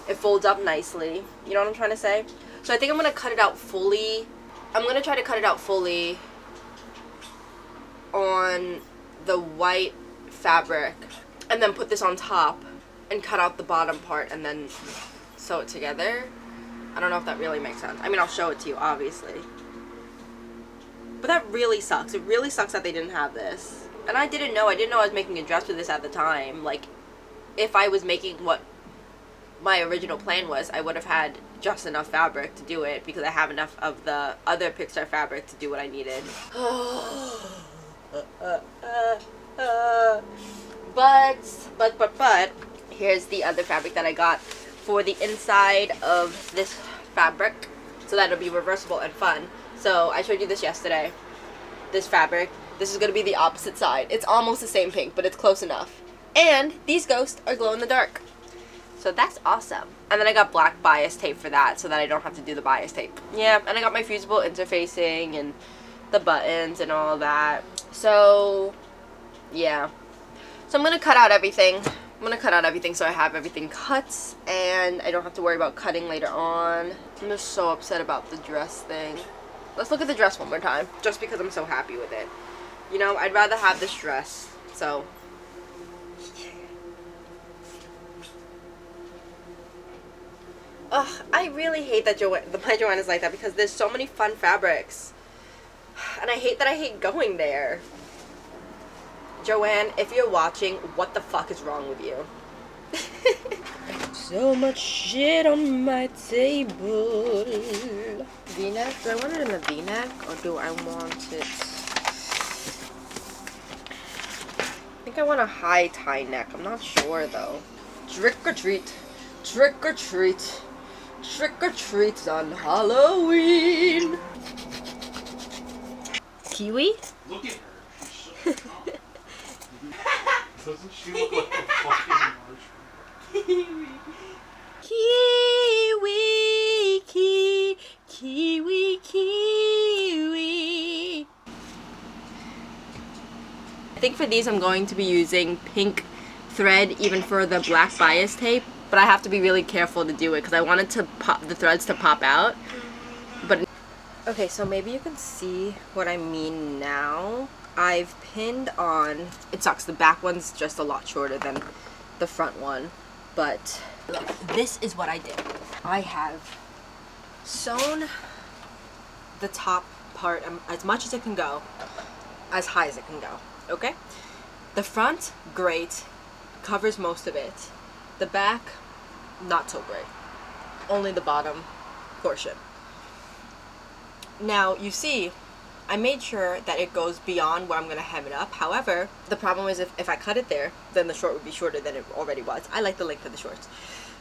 A: it folds up nicely. You know what I'm trying to say? So I think I'm gonna cut it out fully. I'm gonna try to cut it out fully on the white fabric, and then put this on top and cut out the bottom part and then sew it together. I don't know if that really makes sense. I mean, I'll show it to you, obviously. But that really sucks. It really sucks that they didn't have this. And I didn't know I was making a dress with this at the time. Like, if I was making what my original plan was, I would have had just enough fabric to do it, because I have enough of the other Pixar fabric to do what I needed. But here's the other fabric that I got for the inside of this fabric, so that it'll be reversible and fun. So I showed you this yesterday. This fabric, this is gonna be the opposite side. It's almost the same pink, but it's close enough. And these ghosts are glow in the dark. So that's awesome. And then I got black bias tape for that, so that I don't have to do the bias tape. Yeah, and I got my fusible interfacing and the buttons and all that. So yeah. So I'm gonna cut out everything. I'm gonna cut out everything so I have everything cut and I don't have to worry about cutting later on. I'm just so upset about the dress thing. Let's look at the dress one more time, just because I'm so happy with it. You know, I'd rather have this dress, so. Ugh, I really hate that my Joann is like that, because there's so many fun fabrics. And I hate that I hate going there. Joann, if you're watching, what the fuck is wrong with you? So much shit on my table. V-neck? Do I want it in the V-neck, or do I want it... I think I want a high tie neck. I'm not sure, though. Trick or treat. Trick or treat. Trick or treat on Halloween. Kiwi?
B: Look at her. She's so calm. Doesn't she look like a fucking marshmallow?
A: Kiwi, kiwi, kiwi. I think for these I'm going to be using pink thread even for the black bias tape, but I have to be really careful to do it because I wanted to pop the threads to pop out. But okay, so maybe you can see what I mean now. I've pinned on, it sucks, the back one's just a lot shorter than the front one, but look, this is what I did. I have sewn the top part as much as it can go, as high as it can go, okay? The front, great, covers most of it. The back, not so great. Only the bottom portion. Now, you see, I made sure that it goes beyond where I'm going to hem it up. However, the problem is if I cut it there, then the short would be shorter than it already was. I like the length of the shorts.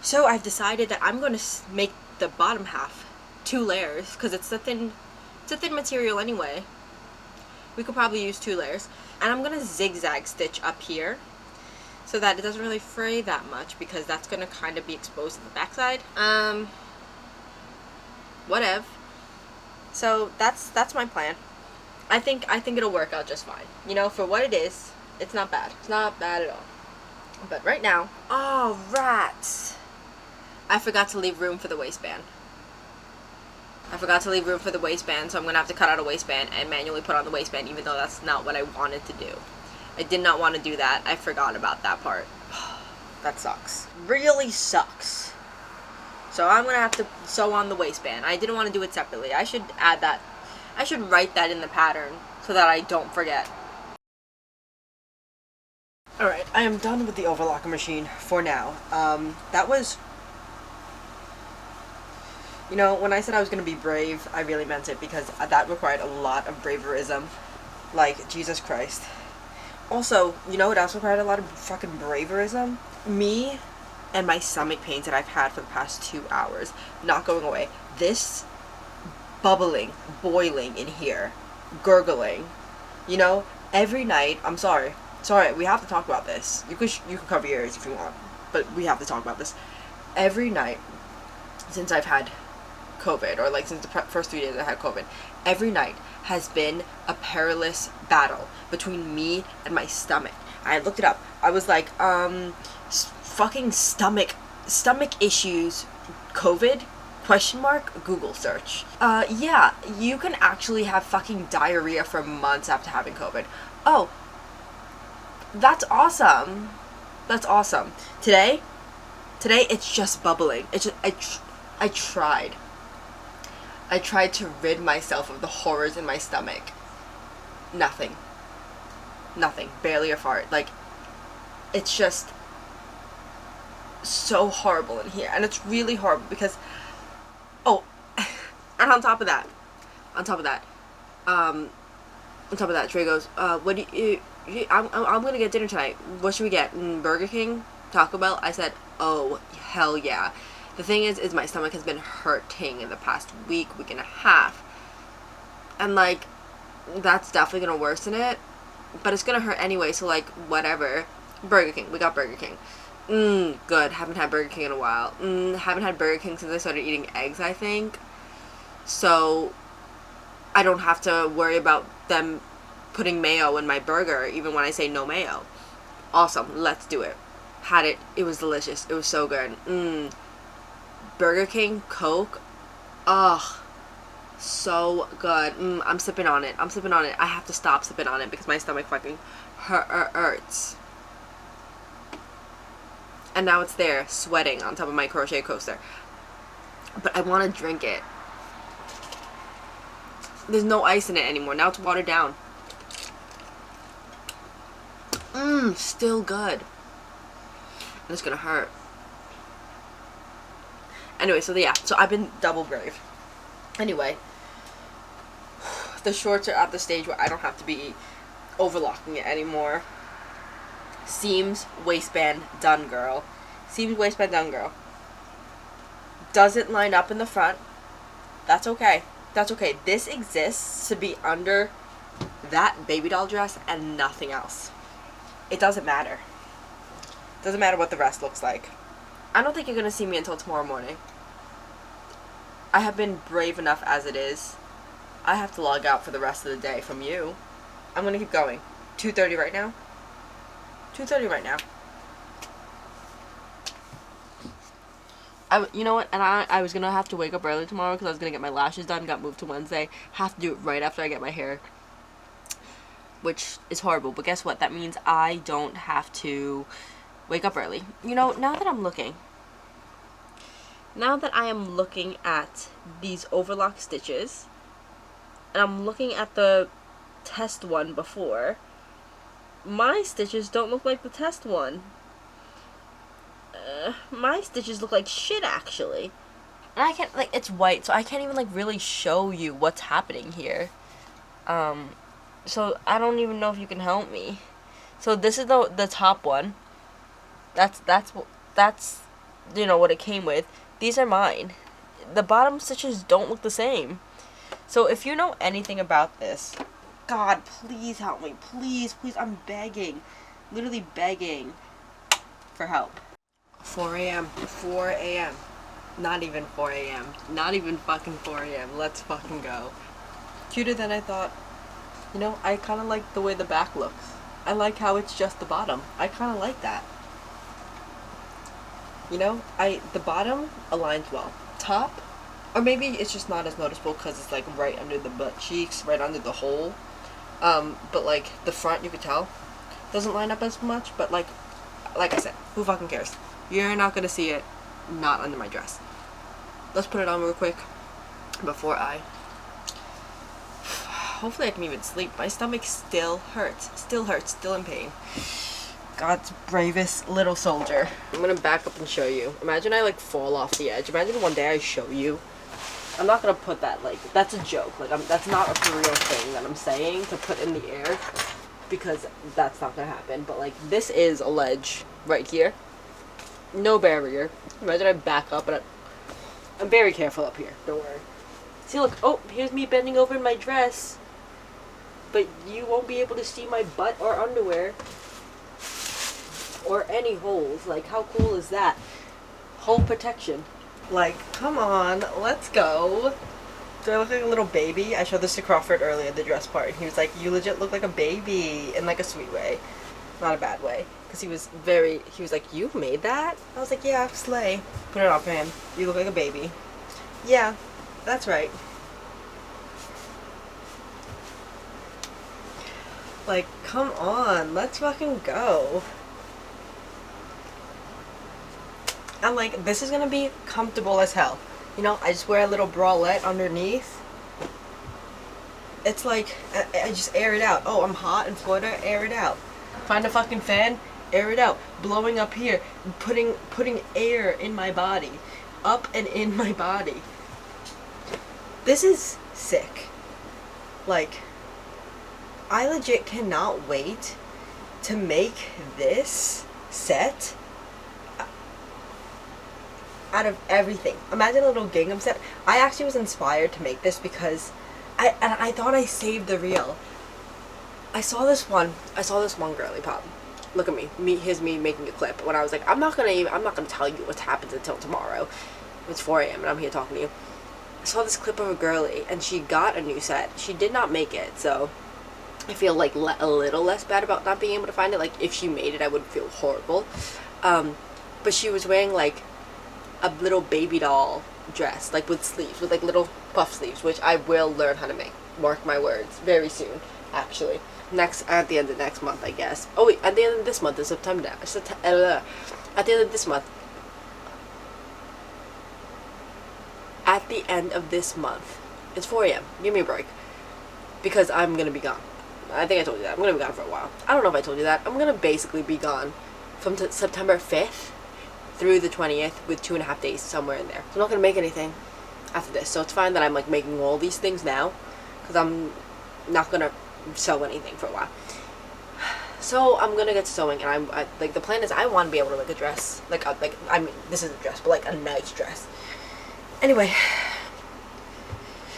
A: So I've decided that I'm going to make the bottom half 2 layers, because it's a thin material anyway. We could probably use 2 layers. And I'm going to zigzag stitch up here so that it doesn't really fray that much, because that's going to kind of be exposed to the backside. Whatever. So that's my plan. I think it'll work out just fine. You know, for what it is, it's not bad. It's not bad at all. But right now, oh rats! I forgot to leave room for the waistband. So I'm gonna have to cut out a waistband and manually put on the waistband, even though that's not what I wanted to do. I did not want to do that. I forgot about that part. That sucks. Really sucks. So I'm gonna have to sew on the waistband. I didn't want to do it separately. I should add that. I should write that in the pattern so that I don't forget. Alright, I am done with the overlocker machine for now. That was... You know, when I said I was gonna be brave, I really meant it, because that required a lot of braverism. Like, Jesus Christ. Also, you know what else required a lot of fucking braverism? Me and my stomach pains that I've had for the past 2 hours not going away. This bubbling, boiling in here, gurgling, you know, every night. I'm sorry, we have to talk about this. You can cover your ears if you want, but we have to talk about this. Every night since I've had COVID, or like since the first 3 days I had COVID, every night has been a perilous battle between me and my stomach. I looked it up. I was like, fucking stomach issues, COVID, ? Google search. Yeah, you can actually have fucking diarrhea for months after having COVID. Oh, that's awesome. That's awesome. Today it's just bubbling. It's just, I tried to rid myself of the horrors in my stomach. Nothing. Barely a fart. Like, it's just so horrible in here. And it's really horrible because, oh, and on top of that, Trey goes, what do you, I'm gonna get dinner tonight. What should we get? Burger King? Taco Bell? I said, oh, hell yeah. The thing is my stomach has been hurting in the past week and a half. And, like, that's definitely gonna worsen it. But it's gonna hurt anyway, so, like, whatever. Burger King. We got Burger King. Good. Haven't had Burger King in a while. Haven't had Burger King since I started eating eggs, I think. So, I don't have to worry about them putting mayo in my burger, even when I say no mayo. Awesome. Let's do it. Had it. It was delicious. It was so good. Burger King, Coke. Ugh. So good. I'm sipping on it. I have to stop sipping on it because my stomach fucking hurts. And now it's there, sweating on top of my crochet coaster. But I want to drink it. There's no ice in it anymore. Now it's watered down. Still good. And it's gonna hurt. Anyway, so I've been double brave. Anyway, the shorts are at the stage where I don't have to be overlocking it anymore. Seams, waistband, done, girl. Seams, waistband, done, girl. Doesn't line up in the front. That's okay. This exists to be under that baby doll dress and nothing else. It doesn't matter. Doesn't matter what the rest looks like. I don't think you're gonna see me until tomorrow morning. I have been brave enough as it is. I have to log out for the rest of the day from you. I'm gonna keep going. 2:30 right now. 2:30 right now. You know what? And I was gonna have to wake up early tomorrow because I was gonna get my lashes done. Got moved to Wednesday. Have to do it right after I get my hair, which is horrible. But guess what? That means I don't have to wake up early. You know, now that I am looking at these overlock stitches, and I'm looking at the test one before, my stitches don't look like the test one. My stitches look like shit, actually. And I can't, like, it's white, so I can't even, like, really show you what's happening here. So I don't even know if you can help me. So this is the top one. That's you know what it came with. These are mine. The bottom stitches don't look the same. So if you know anything about this, God, please help me. Please, I'm begging. Literally begging for help. 4 a.m. Not even 4 a.m. Not even fucking 4 a.m. Let's fucking go. Cuter than I thought. You know, I kind of like the way the back looks. I like how it's just the bottom. I kind of like that. You know, the bottom aligns well. Top, or maybe it's just not as noticeable because it's like right under the butt cheeks, right under the hole. But like the front, you could tell, doesn't line up as much. But like I said, who fucking cares? You're not gonna see it not under my dress. Let's put it on real quick before hopefully I can even sleep. My stomach still hurts, still in pain. God's bravest little soldier. I'm gonna back up and show you. Imagine I like fall off the edge. Imagine one day I show you I'm not gonna put that, like, that's a joke. Like, that's not a for real thing that I'm saying to put in the air, because that's not gonna happen. But, like, this is a ledge right here. No barrier. Imagine I back up, and I'm very careful up here. Don't worry. See, look. Oh, here's me bending over in my dress. But you won't be able to see my butt or underwear. Or any holes. Like, how cool is that? Hole protection. Like, come on. Let's go. Do I look like a little baby? I showed this to Crawford earlier, the dress part. And he was like, you legit look like a baby. In, like, a sweet way. Not a bad way. Because he was like, you made that? I was like, yeah, slay. Put it on for him. You look like a baby. Yeah, that's right. Like, come on. Let's fucking go. And, like, this is gonna be comfortable as hell. You know, I just wear a little bralette underneath. It's like, I just air it out. Oh, I'm hot in Florida, air it out. Find a fucking fan, air it out. Blowing up here, putting air in my body. Up and in my body. This is sick. Like, I legit cannot wait to make this set out of everything. Imagine a little gingham set. I actually was inspired to make this because I thought I saved the reel. I saw this one girly pop. Look at me. Here's me making a clip when I was like, I'm not gonna tell you what happens until tomorrow. It's 4 a.m. and I'm here talking to you. I saw this clip of a girly and she got a new set. She did not make it, so I feel like a little less bad about not being able to find it. Like, if she made it, I would feel horrible. But she was wearing like a little baby doll dress, like with sleeves, with like little puff sleeves, which I will learn how to make. Mark my words, very soon, actually. At the end of next month, I guess. Oh wait, at the end of this month is September. At the end of this month. At the end of this month, it's 4 a.m. Give me a break, because I'm gonna be gone. I think I told you that. I'm gonna be gone for a while. I don't know if I told you that. I'm gonna basically be gone from September 5th through the 20th with 2.5 days somewhere in there. So I'm not gonna make anything after this. So it's fine that I'm like making all these things now, because I'm not gonna sew anything for a while. So I'm gonna get sewing, and I like, the plan is I want to be able to make a dress, I mean, this is a dress, but like a nice dress. Anyway,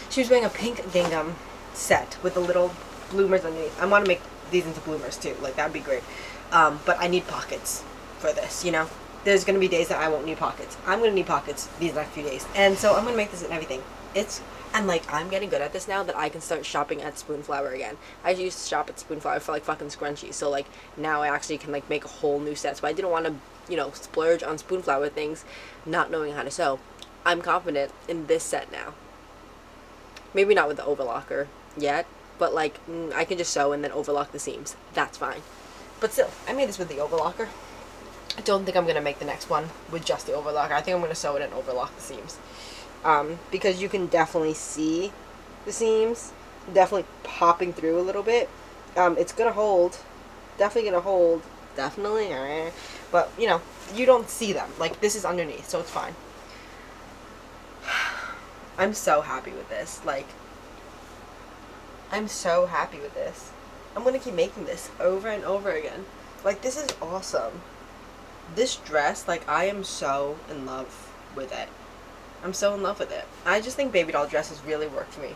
A: she was wearing a pink gingham set with the little bloomers underneath. I want to make these into bloomers too, like that'd be great. But I need pockets for this, you know. There's gonna be days that I won't need pockets. I'm gonna need pockets these next few days, and so I'm gonna make this and everything. And like, I'm getting good at this now that I can start shopping at Spoonflower again. I used to shop at Spoonflower for like fucking scrunchies, so like now I actually can like make a whole new set. So I didn't want to, you know, splurge on Spoonflower things, not knowing how to sew. I'm confident in this set now. Maybe not with the overlocker yet, but like I can just sew and then overlock the seams. That's fine. But still, I made this with the overlocker. I don't think I'm gonna make the next one with just the overlocker. I think I'm gonna sew it and overlock the seams. Because you can definitely see the seams definitely popping through a little bit. It's gonna hold, definitely gonna hold, definitely, but you know, you don't see them. Like, this is underneath, so it's fine. I'm so happy with this. Like, I'm so happy with this. I'm gonna keep making this over and over again. Like, this is awesome. This dress, like, I am so in love with it. I'm so in love with it. I just think baby doll dresses really work for me.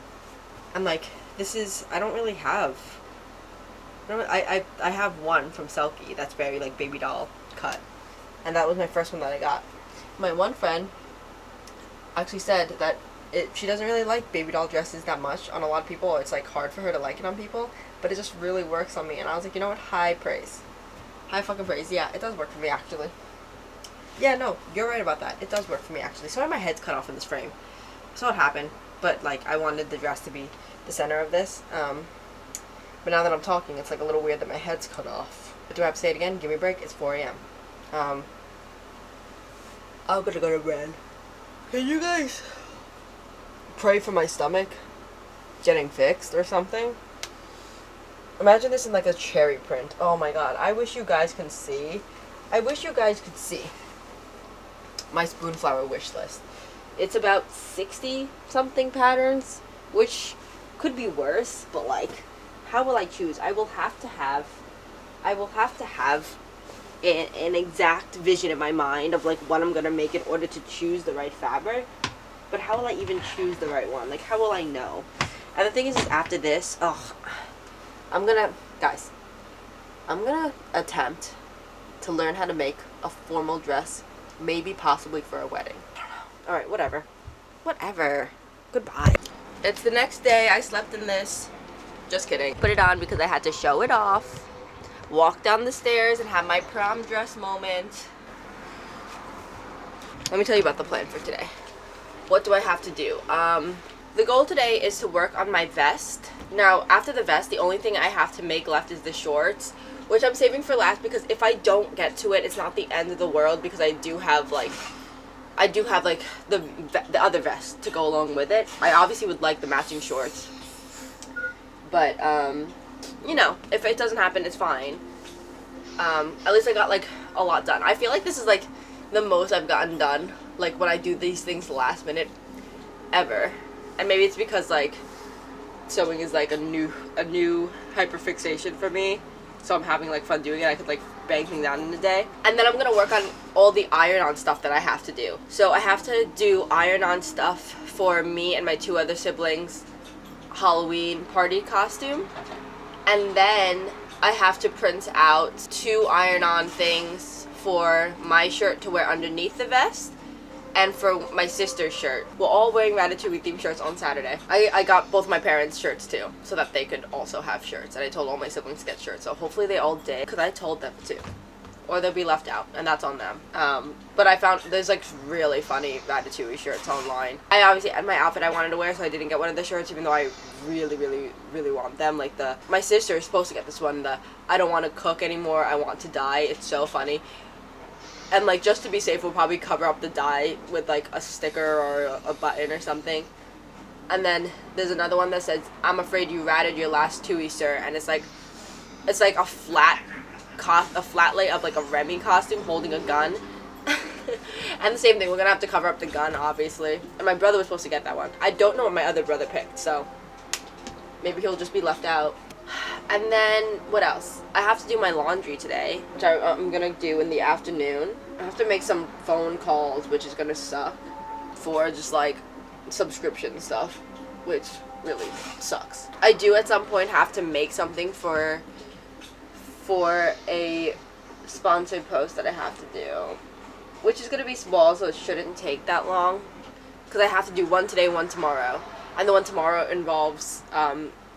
A: And like, this is, I don't really have, I have one from Selkie that's very like baby doll cut. And that was my first one that I got. My one friend actually said that she doesn't really like baby doll dresses that much on a lot of people. It's like hard for her to like it on people, but it just really works on me. And I was like, you know what, high praise. High fucking praise. Yeah, it does work for me actually. Yeah, no, you're right about that. It does work for me, actually. Sorry my head's cut off in this frame. I saw it happen, but, like, I wanted the dress to be the center of this. But now that I'm talking, it's, like, a little weird that my head's cut off. But do I have to say it again? Give me a break. It's 4 a.m. I'm gonna go to bed. Can you guys pray for my stomach getting fixed or something? Imagine this in, like, a cherry print. Oh, my God. I wish you guys can see. I wish you guys could see my Spoonflower wish list. It's about 60 something patterns, which could be worse, but like, how will I choose? I will have to have an exact vision in my mind of like what I'm gonna make in order to choose the right fabric. But how will I even choose the right one? Like, how will I know? And the thing is after this, I'm gonna attempt to learn how to make a formal dress, maybe possibly for a wedding. I don't know. Alright, whatever. Goodbye. It's the next day. I slept in this. Just kidding. Put it on because I had to show it off. Walk down the stairs and have my prom dress moment. Let me tell you about the plan for today. What do I have to do? The goal today is to work on my vest. Now, after the vest, the only thing I have to make left is the shorts, which I'm saving for last because if I don't get to it, it's not the end of the world because I do have like the other vest to go along with it. I obviously would like the matching shorts, but you know, if it doesn't happen, it's fine. At least I got like a lot done. I feel like this is like the most I've gotten done, like when I do these things last minute ever. And maybe it's because like sewing is like a new hyperfixation for me, so I'm having like fun doing it. I could like bang things down in a day. And then I'm gonna work on all the iron-on stuff that I have to do. So I have to do iron-on stuff for me and my 2 other siblings' Halloween party costume, and then I have to print out 2 iron-on things for my shirt to wear underneath the vest and for my sister's shirt. We're all wearing Ratatouille themed shirts on Saturday. I got both my parents' shirts too, so that they could also have shirts. And I told all my siblings to get shirts, so hopefully they all did, because I told them to. Or they'll be left out, and that's on them. But I found there's like really funny Ratatouille shirts online. I obviously had my outfit I wanted to wear, so I didn't get one of the shirts, even though I really want them. Like my sister is supposed to get this one, the I don't want to cook anymore, I want to die. It's so funny. And like, just to be safe, we'll probably cover up the dye with like a sticker or a button or something. And then there's another one that says, "I'm afraid you ratted your last Tui, sir," and it's like a flat lay of like a Remy costume holding a gun. And the same thing, we're gonna have to cover up the gun, obviously. And my brother was supposed to get that one. I don't know what my other brother picked, so maybe he'll just be left out. And then, what else? I have to do my laundry today, which I'm gonna do in the afternoon. I have to make some phone calls, which is gonna suck, for just like subscription stuff, which really sucks. I do at some point have to make something for a sponsored post that I have to do, which is gonna be small, so it shouldn't take that long, because I have to do one today, one tomorrow, and the one tomorrow involves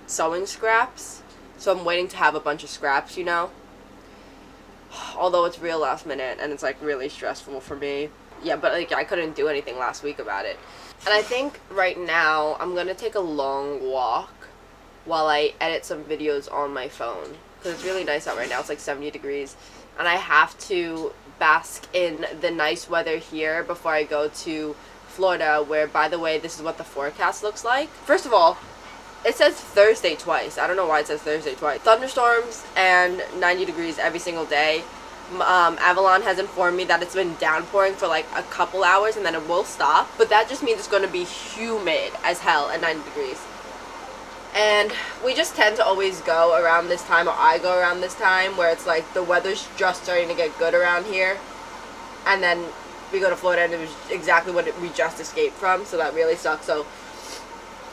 A: sewing scraps. So I'm waiting to have a bunch of scraps, you know? Although it's real last minute, and it's like really stressful for me. Yeah, but like I couldn't do anything last week about it. And I think right now I'm gonna take a long walk while I edit some videos on my phone. Because it's really nice out right now. It's like 70 degrees. And I have to bask in the nice weather here before I go to Florida, where, by the way, this is what the forecast looks like. First of all, it says Thursday twice. I don't know why it says Thursday twice. Thunderstorms and 90 degrees every single day. Avalon has informed me that it's been downpouring for like a couple hours and then it will stop. But that just means it's going to be humid as hell at 90 degrees. And we just tend to always go around this time, or I go around this time, where it's like the weather's just starting to get good around here. And then we go to Florida and it was exactly what we just escaped from. So that really sucks. So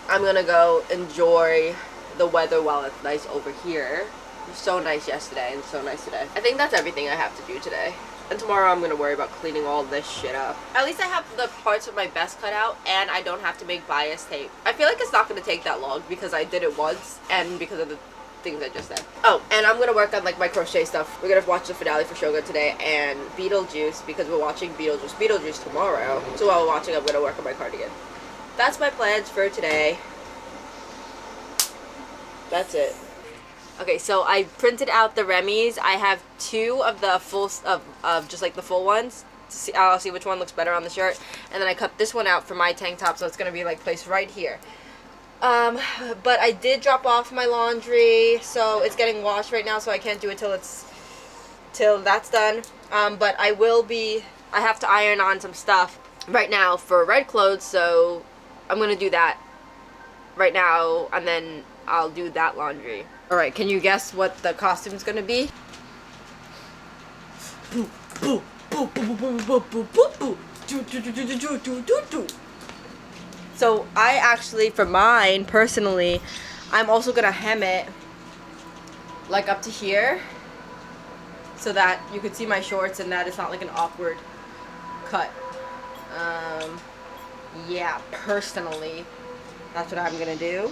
A: I'm gonna go enjoy the weather while it's nice over here. It was so nice yesterday and so nice today. I think that's everything I have to do today. And tomorrow I'm gonna worry about cleaning all this shit up. At least I have the parts of my vest cut out and I don't have to make bias tape. I feel like it's not gonna take that long because I did it once and because of the things I just said. Oh, and I'm gonna work on like my crochet stuff. We're gonna watch the finale for Shogun today and Beetlejuice, because we're watching Beetlejuice tomorrow. So while we're watching, I'm gonna work on my cardigan. That's my plans for today. That's it. Okay, so I printed out the Remy's. I have 2 of the full of just like the full ones. I'll see which one looks better on the shirt. And then I cut this one out for my tank top, so it's gonna be like placed right here. But I did drop off my laundry, so it's getting washed right now, so I can't do it till that's done. But I have to iron on some stuff right now for red clothes, so I'm gonna do that right now, and then I'll do that laundry. Alright, can you guess what the costume's gonna be? So I actually, for mine, personally, I'm also gonna hem it like up to here so that you could see my shorts and that it's not like an awkward cut. Yeah, personally, that's what I'm gonna do.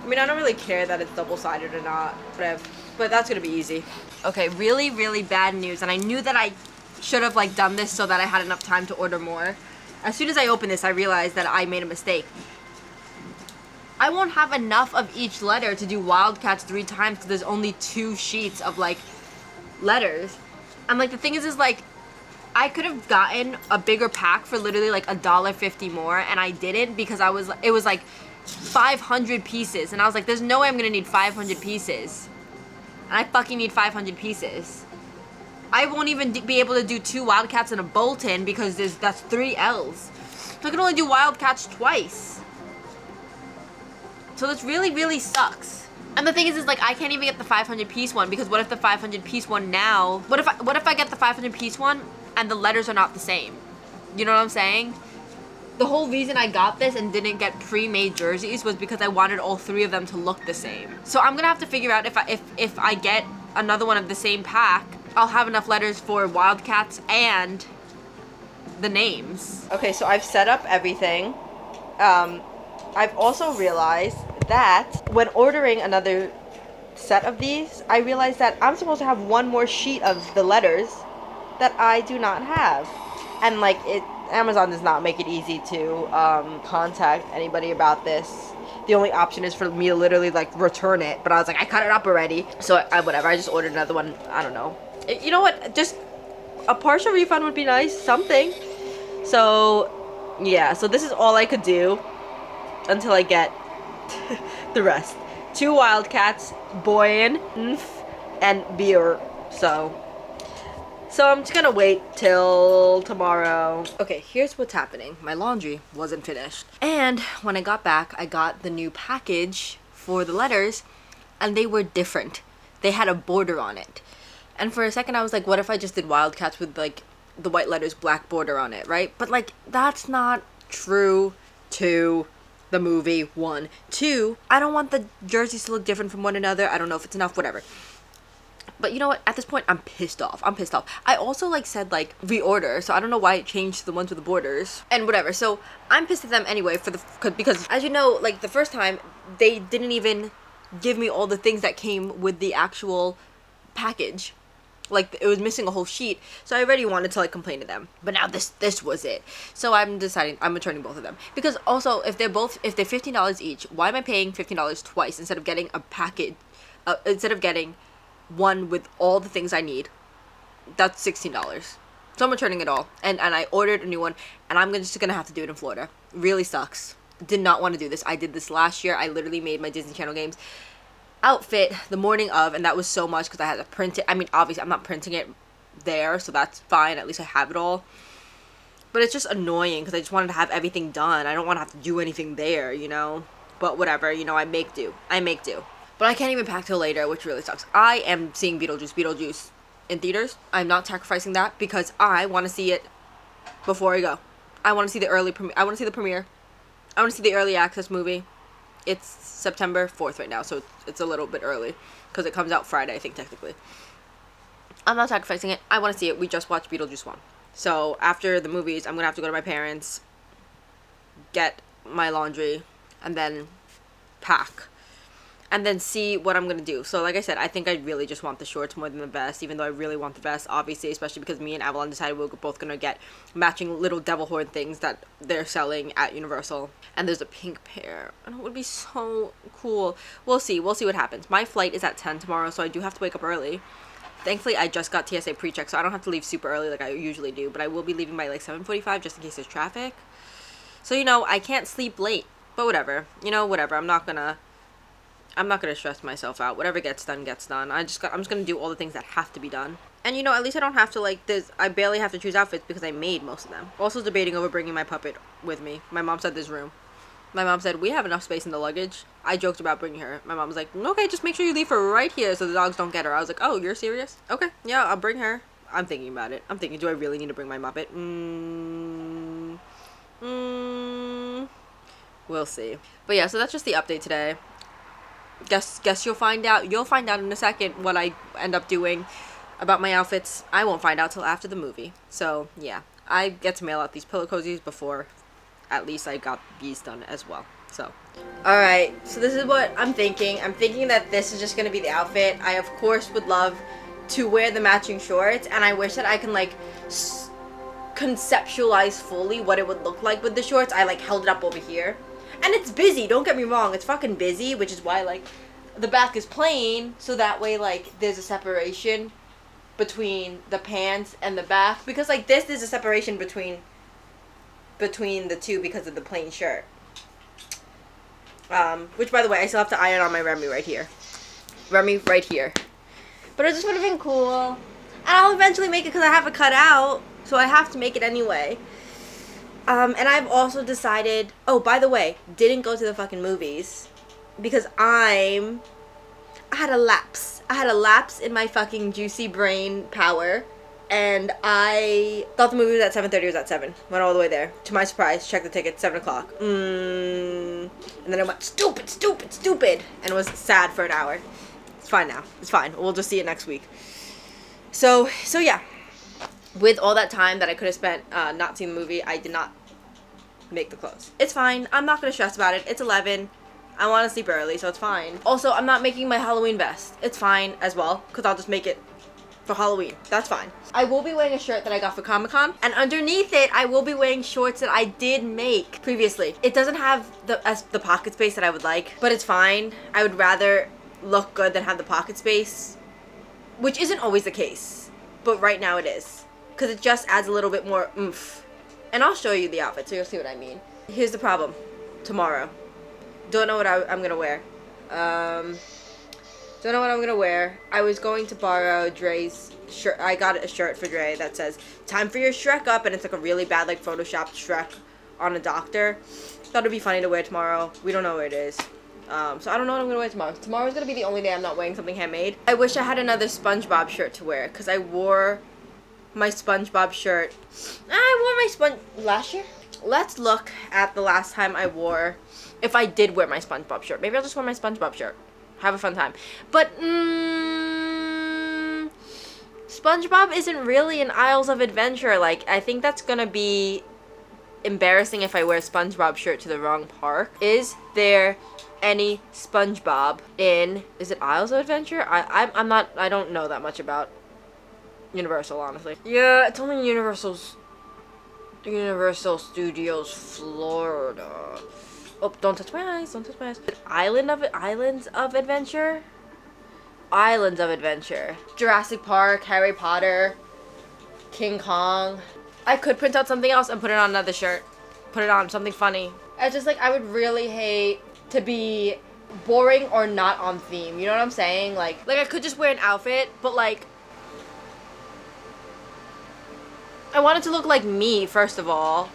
A: I mean, I don't really care that it's double-sided or not, but that's gonna be easy. Okay, really, really bad news, and I knew that I should have like done this so that I had enough time to order more. As soon as I opened this, I realized that I made a mistake. I won't have enough of each letter to do Wildcats 3 times because there's only 2 sheets of like letters. And like the thing is like I could have gotten a bigger pack for literally like $1.50 more, and I didn't because it was like 500 pieces, and I was like, there's no way I'm gonna need 500 pieces. And I fucking need 500 pieces. I won't even be able to do 2 Wildcats and a Bolton because that's 3 L's. So I can only do Wildcats twice. So this really, really sucks. And the thing is like I can't even get the 500 piece one because what if the 500 piece one now? What if I get the 500 piece one and the letters are not the same? You know what I'm saying? The whole reason I got this and didn't get pre-made jerseys was because I wanted all 3 of them to look the same. So I'm gonna have to figure out if I get another one of the same pack, I'll have enough letters for Wildcats and the names. Okay, so I've set up everything. I've also realized that when ordering another set of these, I realized that I'm supposed to have one more sheet of the letters that I do not have. And like Amazon does not make it easy to contact anybody about this. The only option is for me to literally like return it, but I was like, I cut it up already, so whatever, I just ordered another one. I don't know. You know what, just a partial refund would be nice, something. So yeah, so this is all I could do until I get the rest. 2 Wildcats, Boyan, and Beer. So I'm just gonna wait till tomorrow. Okay, here's what's happening. My laundry wasn't finished. And when I got back, I got the new package for the letters, and they were different. They had a border on it. And for a second I was like, what if I just did Wildcats with like the white letters, black border on it, right? But like, that's not true to the movie, 1. 2, I don't want the jerseys to look different from one another. I don't know if it's enough, whatever. But you know what? At this point, I'm pissed off. I also like said like reorder, so I don't know why it changed to the ones with the borders and whatever. So I'm pissed at them anyway because as you know, like the first time they didn't even give me all the things that came with the actual package. Like it was missing a whole sheet, so I already wanted to like complain to them. But now this was it. So I'm deciding I'm returning both of them because also if they're $15 each, why am I paying $15 twice instead of getting a package? Instead of getting one with all the things I need, that's $16. So I'm returning it all, and I ordered a new one, and I'm just gonna have to do it in Florida. Really sucks. Did not want to do this. I did this last year. I literally made my Disney Channel games outfit the morning of, and that was so much because I had to print it. I mean, obviously I'm not printing it there, so that's fine. At least I have it all. But it's just annoying because I just wanted to have everything done. I don't want to have to do anything there, you know. But whatever, you know, I make do. But I can't even pack till later, which really sucks. I am seeing Beetlejuice in theaters. I'm not sacrificing that because I want to see it before I go. I want to see the I want to see the premiere. I want to see the early access movie. It's September 4th right now, so it's a little bit early because it comes out Friday, I think, technically. I'm not sacrificing it. I want to see it. We just watched Beetlejuice 1. So after the movies, I'm going to have to go to my parents, get my laundry, and then pack. And then see what I'm going to do. So like I said, I think I really just want the shorts more than the vest, even though I really want the vest, obviously, especially because me and Avalon decided we were both going to get matching little devil horn things that they're selling at Universal. And there's a pink pair, and it would be so cool. We'll see what happens. My flight is at 10 tomorrow, so I do have to wake up early. Thankfully, I just got TSA pre-check, so I don't have to leave super early like I usually do, but I will be leaving by like 7:45 just in case there's traffic. So, you know, I can't sleep late, but whatever. You know, whatever. I'm not gonna stress myself out. Whatever gets done, gets done. I'm just gonna do all the things that have to be done. And you know, at least I don't have to like this. I barely have to choose outfits because I made most of them. Also debating over bringing my puppet with me. My mom said this room. My mom said, we have enough space in the luggage. I joked about bringing her. My mom was like, okay, just make sure you leave her right here so the dogs don't get her. I was like, oh, you're serious? Okay, yeah, I'll bring her. I'm thinking about it. I'm thinking, do I really need to bring my Muppet? We'll see. But yeah, so that's just the update today. Guess you'll find out. You'll find out in a second what I end up doing about my outfits. I won't find out till after the movie. So yeah, I get to mail out these pillow cozies before at least I got these done as well. So alright, so this is what I'm thinking. I'm thinking that this is just gonna be the outfit. I of course would love to wear the matching shorts, and I wish that I can like conceptualize fully what it would look like with the shorts. I like held it up over here, and it's busy, don't get me wrong, it's fucking busy, which is why like the back is plain, so that way like there's a separation between the pants and the back, because like this is a separation between the two because of the plain shirt. Which by the way, I still have to iron on my Remy right here. Remy right here. But it just would have been cool. And I'll eventually make it because I have it cut out, so I have to make it anyway. And I've also decided, oh, by the way, didn't go to the fucking movies because I had a lapse. I had a lapse in my fucking juicy brain power. And I thought the movie was at 7:30, it was at 7. Went all the way there. To my surprise, checked the ticket, 7 o'clock. And then I went, stupid, and was sad for an hour. It's fine now. It's fine. We'll just see it next week. So yeah. With all that time that I could have spent not seeing the movie, I did not make the clothes. It's fine. I'm not going to stress about it. It's 11. I want to sleep early, so it's fine. Also, I'm not making my Halloween vest. It's fine as well, because I'll just make it for Halloween. That's fine. I will be wearing a shirt that I got for Comic-Con, and underneath it, I will be wearing shorts that I did make previously. It doesn't have the pocket space that I would like, but it's fine. I would rather look good than have the pocket space, which isn't always the case, but right now it is, because it just adds a little bit more oomph. And I'll show you the outfit, so you'll see what I mean. Here's the problem. Tomorrow. Don't know what I'm gonna wear. Don't know what I'm gonna wear. I was going to borrow Dre's shirt. I got a shirt for Dre that says, time for your Shrek up, and it's like a really bad like photoshopped Shrek on a doctor. Thought it'd be funny to wear tomorrow. We don't know where it is. So I don't know what I'm gonna wear tomorrow. Tomorrow's gonna be the only day I'm not wearing something handmade. I wish I had another SpongeBob shirt to wear, because I wore my SpongeBob shirt. I wore my last year? Let's look at the last time I wore, if I did wear my SpongeBob shirt. Maybe I'll just wear my SpongeBob shirt. Have a fun time. But, SpongeBob isn't really in Isles of Adventure. Like, I think that's gonna be embarrassing if I wear a SpongeBob shirt to the wrong park. Is there any SpongeBob in, is it Isles of Adventure? I don't know that much about Universal, honestly. Yeah, it's only Universal Studios, Florida. Oh, don't touch my eyes, don't touch my eyes. Islands of Adventure? Islands of Adventure. Jurassic Park, Harry Potter, King Kong. I could print out something else and put it on another shirt. Put it on something funny. It's just like, I would really hate to be boring or not on theme. You know what I'm saying? Like I could just wear an outfit, but like, I want it to look like me, first of all.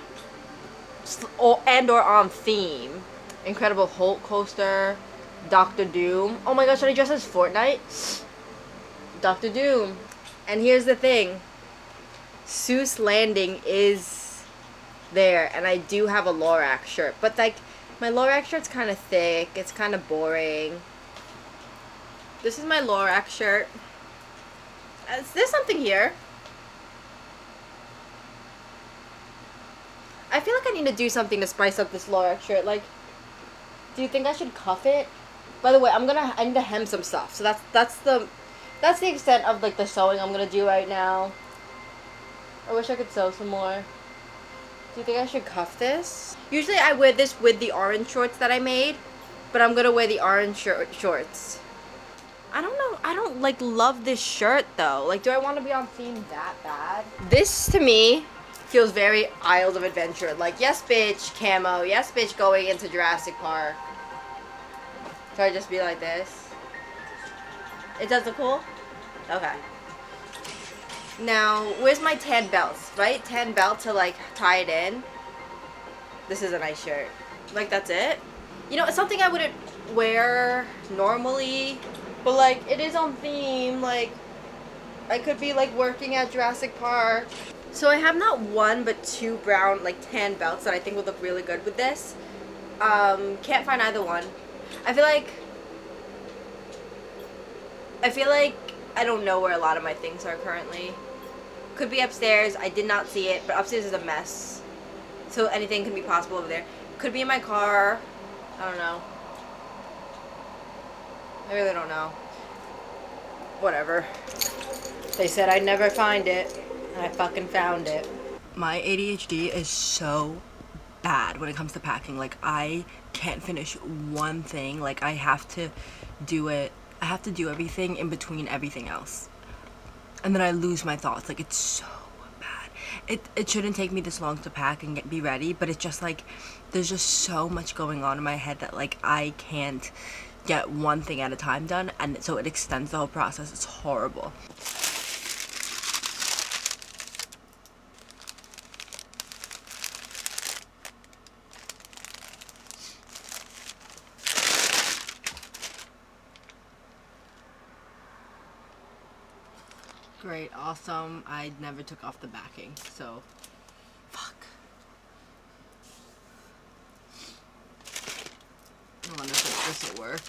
A: Or on theme. Incredible Hulk coaster. Doctor Doom. Oh my gosh, should I dress as Fortnite? Doctor Doom. And here's the thing. Seuss Landing is there, and I do have a Lorax shirt, but like my Lorax shirt's kind of thick. It's kind of boring. This is my Lorax shirt. Is there something here? I feel like I need to do something to spice up this Lorax shirt. Like, do you think I should cuff it? By the way, I need to hem some stuff. So that's the extent of like the sewing I'm gonna do right now. I wish I could sew some more. Do you think I should cuff this? Usually I wear this with the orange shorts that I made, but I'm gonna wear the orange shorts. I don't know. I don't like love this shirt though. Like, do I want to be on theme that bad? This to me feels very Isles of Adventure. Like, yes, bitch, camo. Yes, bitch, going into Jurassic Park. So I just be like this? It does look cool? Okay. Now, where's my tan belts, right? Tan belt to like tie it in. This is a nice shirt. Like, that's it. You know, it's something I wouldn't wear normally, but like, it is on theme. Like, I could be like working at Jurassic Park. So I have not one, but two brown, like tan belts that I think would look really good with this. Can't find either one. I feel like I don't know where a lot of my things are currently. Could be upstairs. I did not see it, but upstairs is a mess. So anything can be possible over there. Could be in my car. I don't know. I really don't know. Whatever. They said I'd never find it, and I fucking found it. My ADHD is so bad when it comes to packing. Like, I can't finish one thing. Like, I have to do it. I have to do everything in between everything else. And then I lose my thoughts. Like, it's so bad. It shouldn't take me this long to pack and be ready, but it's just like, there's just so much going on in my head that like I can't get one thing at a time done, and so it extends the whole process. It's horrible. Great, awesome. I never took off the backing, so fuck. I wonder if this will work.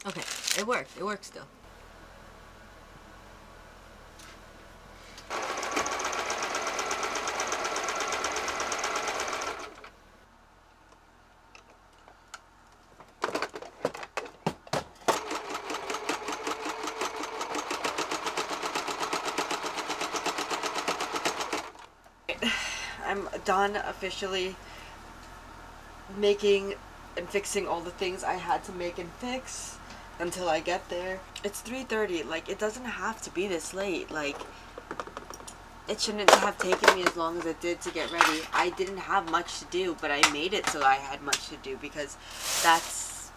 A: Okay, it worked. It works still. I'm done officially making and fixing all the things I had to make and fix until I get there. It's 3:30. Like, it doesn't have to be this late. Like, it shouldn't have taken me as long as it did to get ready. I didn't have much to do, but I made it so I had much to do, because that's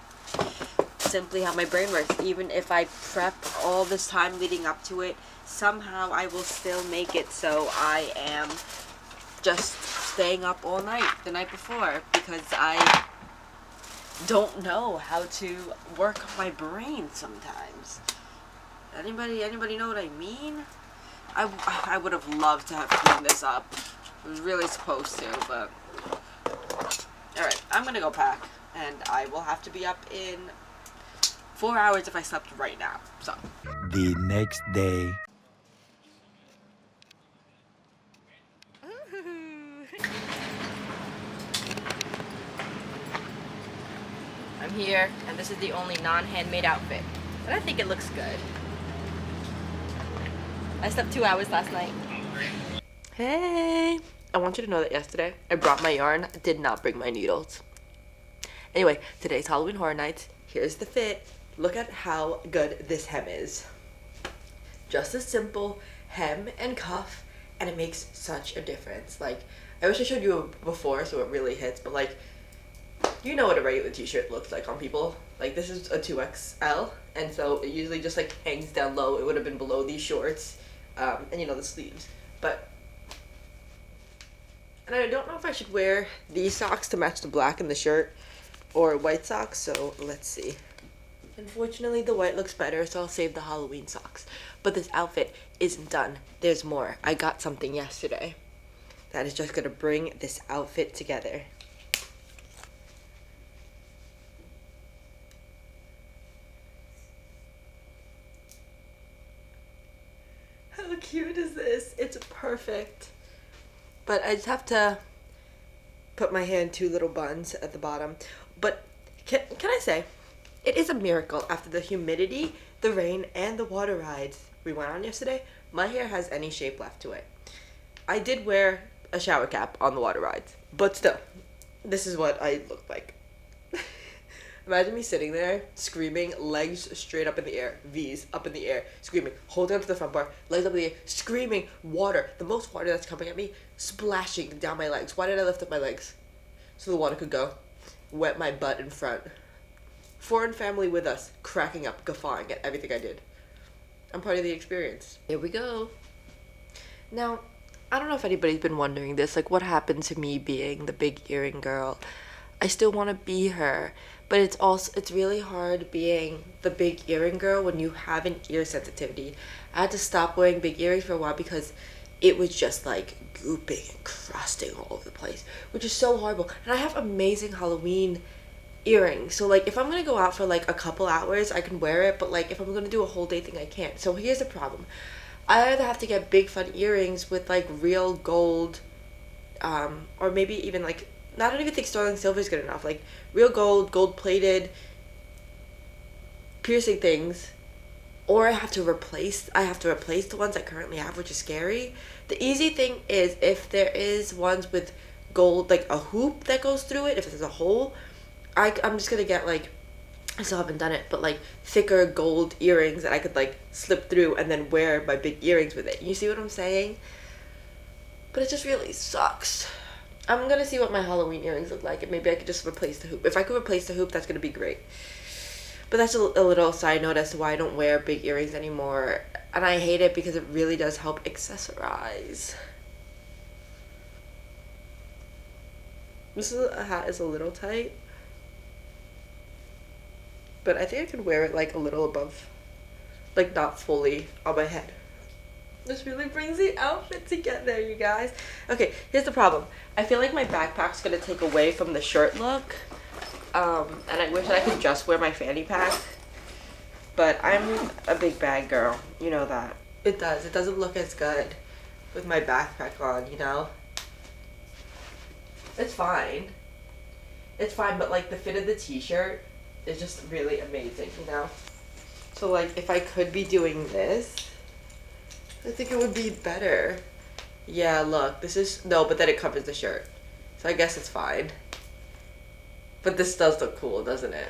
A: simply how my brain works. Even if I prep all this time leading up to it, somehow I will still make it so I am just staying up all night the night before, because I don't know how to work my brain sometimes. Anybody know what I mean? I would have loved to have cleaned this up. I was really supposed to, but alright, I'm gonna go pack, and I will have to be up in 4 hours if I slept right now. So
C: The next day.
A: I'm here, and this is the only non-handmade outfit, but I think it looks good. I slept 2 hours last night. Hey! I want you to know that yesterday I brought my yarn, did not bring my needles. Anyway, today's Halloween Horror Nights. Here's the fit. Look at how good this hem is. Just a simple hem and cuff, and it makes such a difference. Like, I wish I showed you before so it really hits, but like, you know what a regular t-shirt looks like on people. Like, this is a 2XL, and so it usually just like hangs down low. It would have been below these shorts, and you know, the sleeves. But, and I don't know if I should wear these socks to match the black in the shirt, or white socks, so let's see. Unfortunately, the white looks better, so I'll save the Halloween socks. But this outfit isn't done. There's more. I got something yesterday that is just gonna bring this outfit together. How cute is this? It's perfect. But I just have to put my hand 2 little buns at the bottom. But can I say, it is a miracle after the humidity, the rain, and the water rides we went on yesterday, my hair has any shape left to it. I did wear a shower cap on the water rides, but still, this is what I look like. Imagine me sitting there, screaming, legs straight up in the air, V's up in the air, screaming, holding onto the front bar, legs up in the air, screaming, water, the most water that's coming at me, splashing down my legs. Why did I lift up my legs? So the water could go. Wet my butt in front. foreign family with us, cracking up, guffawing at everything I did. I'm part of the experience. Here we go. Now, I don't know if anybody's been wondering this, like what happened to me being the big earring girl. I still want to be her, but it's really hard being the big earring girl when you have an ear sensitivity. I had to stop wearing big earrings for a while because it was just like gooping and crusting all over the place, which is so horrible. And I have amazing Halloween earrings, so like if I'm gonna go out for like a couple hours I can wear it, but like if I'm gonna do a whole day thing I can't. So here's the problem. I either have to get big fun earrings with like real gold, or maybe even like, I don't even think sterling silver is good enough, like real gold plated piercing things, or I have to replace the ones I currently have, which is scary. The easy thing is if there is ones with gold, like a hoop that goes through it, if there's a hole, I'm just gonna get like, I still haven't done it, but like thicker gold earrings that I could like slip through and then wear my big earrings with it. You see what I'm saying? But it just really sucks. I'm gonna see what my Halloween earrings look like, and maybe I could just replace the hoop. If I could replace the hoop, that's gonna be great. But that's a little side note as to why I don't wear big earrings anymore. And I hate it because it really does help accessorize. This hat is a little tight, but I think I could wear it like a little above, like not fully on my head. This really brings the outfit together, you guys. Okay, here's the problem. I feel like my backpack's gonna take away from the shirt look. And I wish I could just wear my fanny pack. But I'm a big bag girl, you know that. It doesn't look as good with my backpack on, you know? It's fine. It's fine, but like the fit of the t-shirt is just really amazing, you know? So like if I could be doing this, I think it would be better. Yeah, look, this is, no, but then it covers the shirt. So I guess it's fine. But this does look cool, doesn't it?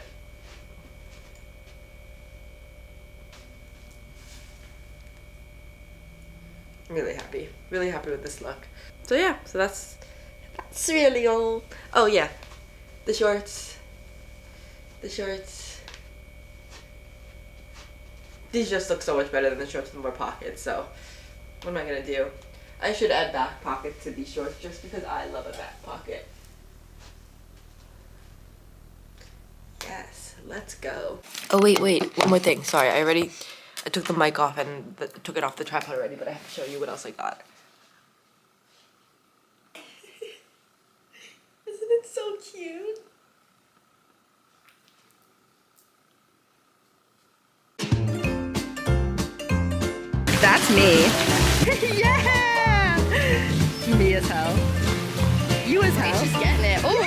A: I'm really happy with this look. So yeah, so that's really all. Oh yeah, the shorts. These just look so much better than the shorts with more pockets, so what am I gonna do? I should add back pockets to these shorts just because I love a back pocket. Yes, let's go. Oh wait, one more thing. Sorry, I took the mic off and took it off the tripod already, but I have to show you what else I got. Isn't it so cute? That's me. Yeah! Me as hell. You as hell. She's getting it. Oh!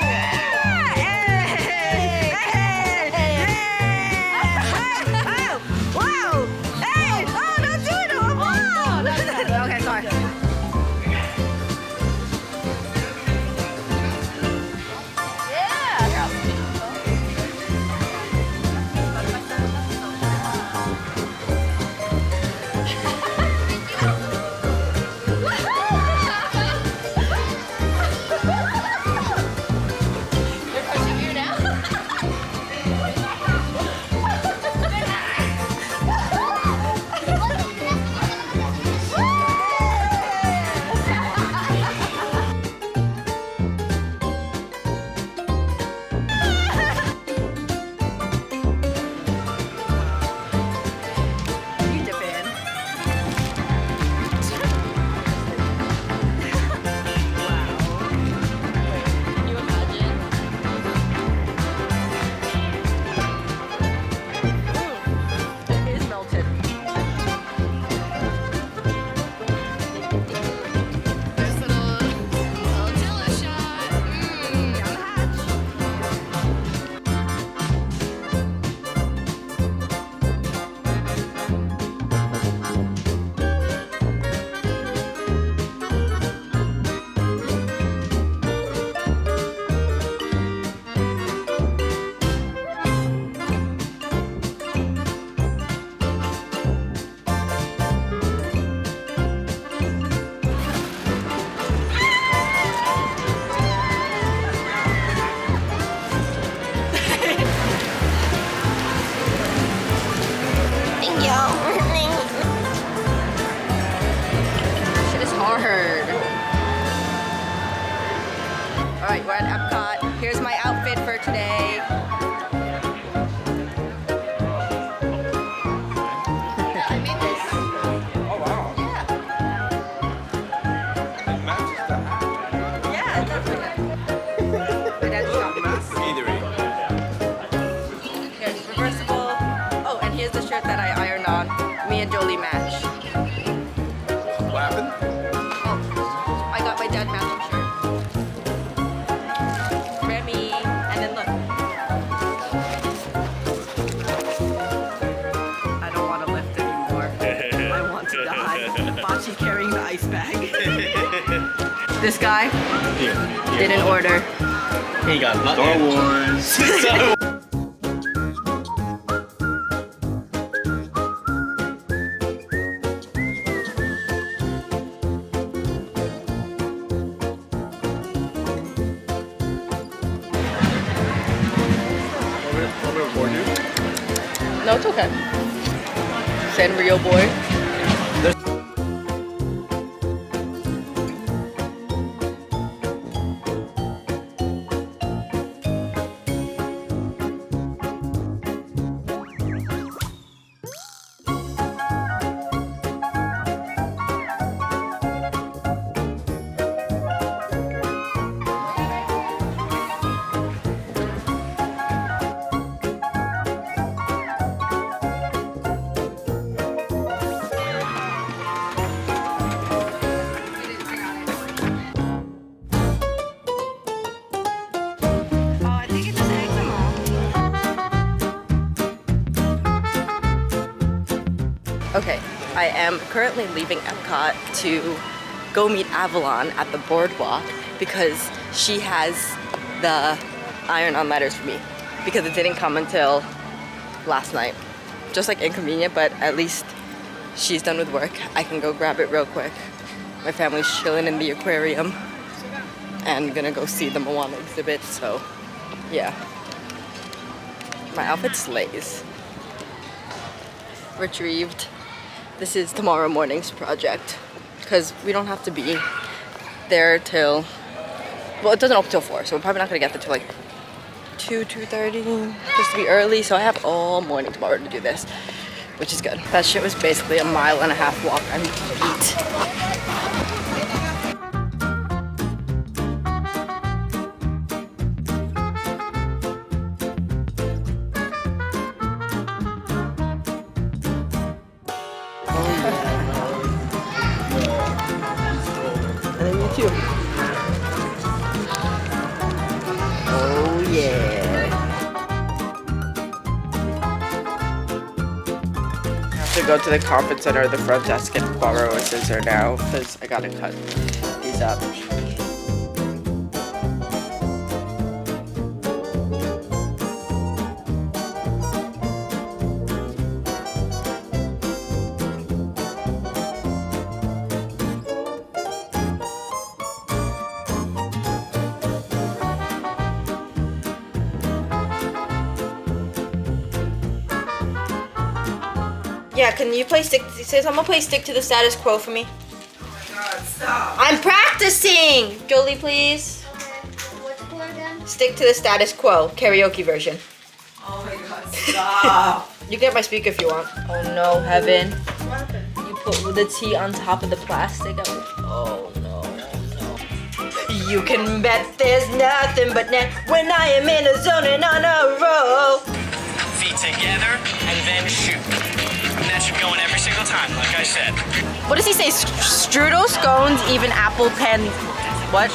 A: shirt today.
E: I made this.
B: Oh wow.
E: Yeah.
B: It matches the hat.
A: Yeah, definitely. My dad just got me this. Here's reversible. Oh, and here's the shirt that I ironed on. Me and Jolie match.
B: What happened?
A: Oh, I got my dad matching shirt. Remy, and then look. I don't want to lift anymore. I want to die. Bachi's carrying the ice bag. This guy didn't order.
G: He got
B: Star Wars.
A: No, it's okay. Sanrio boy. Okay, I am currently leaving Epcot to go meet Avalon at the boardwalk because she has the iron-on letters for me because it didn't come until last night. Just like inconvenient, but at least she's done with work. I can go grab it real quick. My family's chilling in the aquarium and gonna go see the Moana exhibit, so yeah. My outfit slays. Retrieved. This is tomorrow morning's project because we don't have to be there till, well, it doesn't open till 4, so we're probably not gonna get there till like 2:30, just to be early. So I have all morning tomorrow to do this, which is good. That shit was basically a 1.5 mile walk. I need to eat. And then you too. Oh yeah. I have to go to the conference center at the front desk and borrow a scissor now because I gotta cut these up. Yeah, can you play stick? Say someone play stick to the status quo for me.
E: Oh my god, stop.
A: I'm practicing! Jolie, please.
E: What's it called again?
A: Stick to the status quo, karaoke version.
E: Oh my god, stop.
A: You can get my speaker if you want. Oh no, Heaven.
E: What happened?
A: You put the tea on top of the plastic. Oh no, no. You can bet there's nothing but net when I am in a zone and on a roll.
G: Feet together and then shoot. And that should go in every single time, like I said.
A: What does he say? Strudel, scones, even apple pen. What?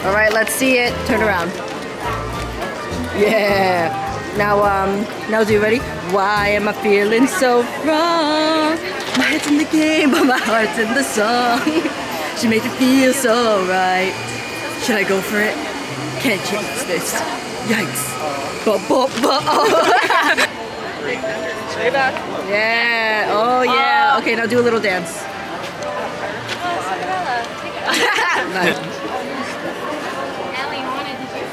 A: All right, let's see it. Turn around. Yeah. Now, do you ready? Why am I feeling so wrong? My head's in the game, but my heart's in the song. She made it feel so right. Should I go for it? Can't chase this. Yikes. Way back. Yeah. Oh yeah. Okay, now do a little dance. Nice.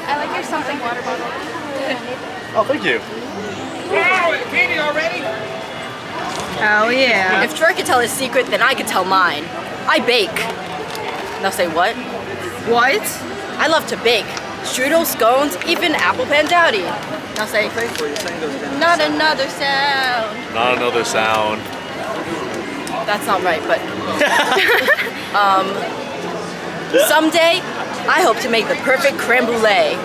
E: I like your something water bottle.
B: Oh, thank you.
G: Candy already?
H: Oh yeah.
A: If Troy could tell his secret, then I could tell mine. I bake. Now say what?
H: What?
A: I love to bake. Strudel, scones, even apple pandowdy. Now say, not another sound.
B: Not another sound.
A: That's not right, but someday I hope to make the perfect creme brulee.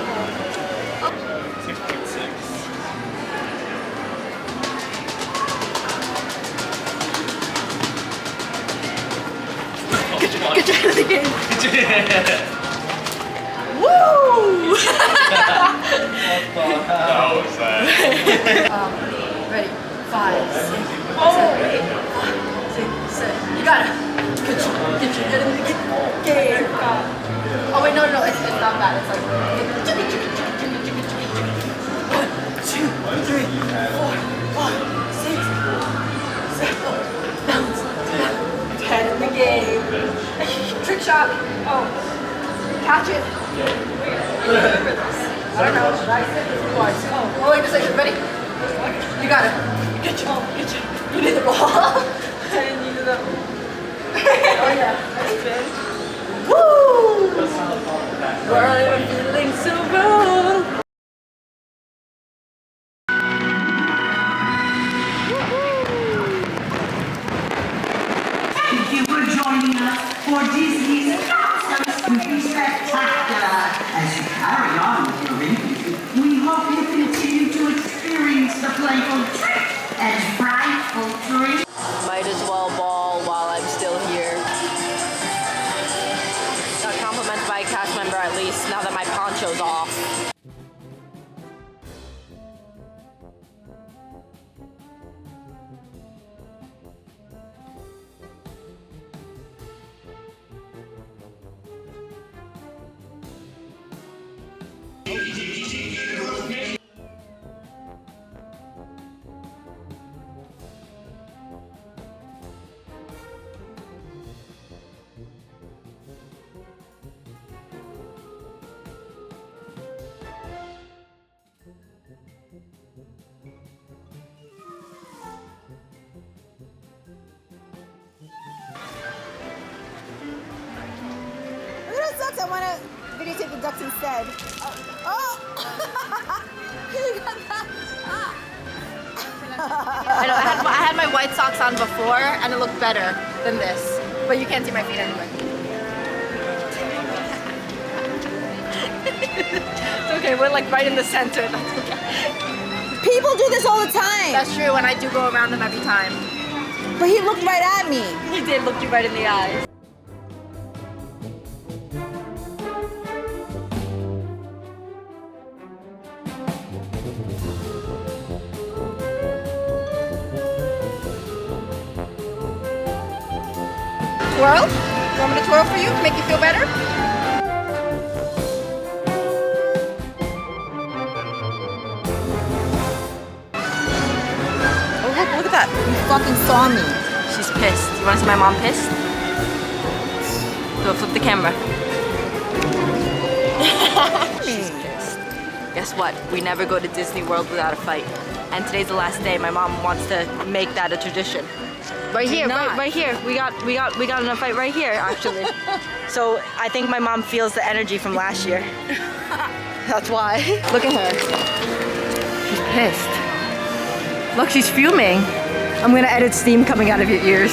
A: Get your head of the game. Woo!
B: That was that.
A: Ready? 5, 6, 7, 8, 5, 6, 7. You gotta get your head in the game. Oh wait, no, it's not that. It's like 1, 2, 3, 4, 5, 6, 7. Bounce. Head in the game. Trick shot. Oh, catch it. I don't know. Oh, wait a second. Ready? You got it. Get you. You need the ball. I didn't need it. Oh yeah. Woo! Why am I feeling so wrong?
I: Thank you for joining us for Disney's Spooky Spectacular. As you carry on with your review, we hope you continue to experience the playful trick and frightful treat.
A: Might as well ball while I'm still here. Got complimented by a cast member at least, now that my poncho's off.
H: Ducks. I want to videotape the ducks instead. Oh! You got that.
A: I know, I had my white socks on before and it looked better than this. But you can't see my feet anyway. It's okay, we're like right in the center. That's okay.
H: People do this all the time.
A: That's true, and I do go around them every time.
H: But he looked right at me.
A: He did look you right in the eyes. Twirl? You want me to twirl for you to make you feel better? Oh, look at that.
H: You fucking saw me.
A: She's pissed. You want to see my mom pissed? Go flip the camera. She's pissed. Guess what? We never go to Disney World without a fight. And today's the last day. My mom wants to make that a tradition. Right here, right here. We got in a fight right here, actually. So I think my mom feels the energy from last year. That's why. Look at her. She's pissed. Look, she's fuming. I'm gonna edit steam coming out of your ears.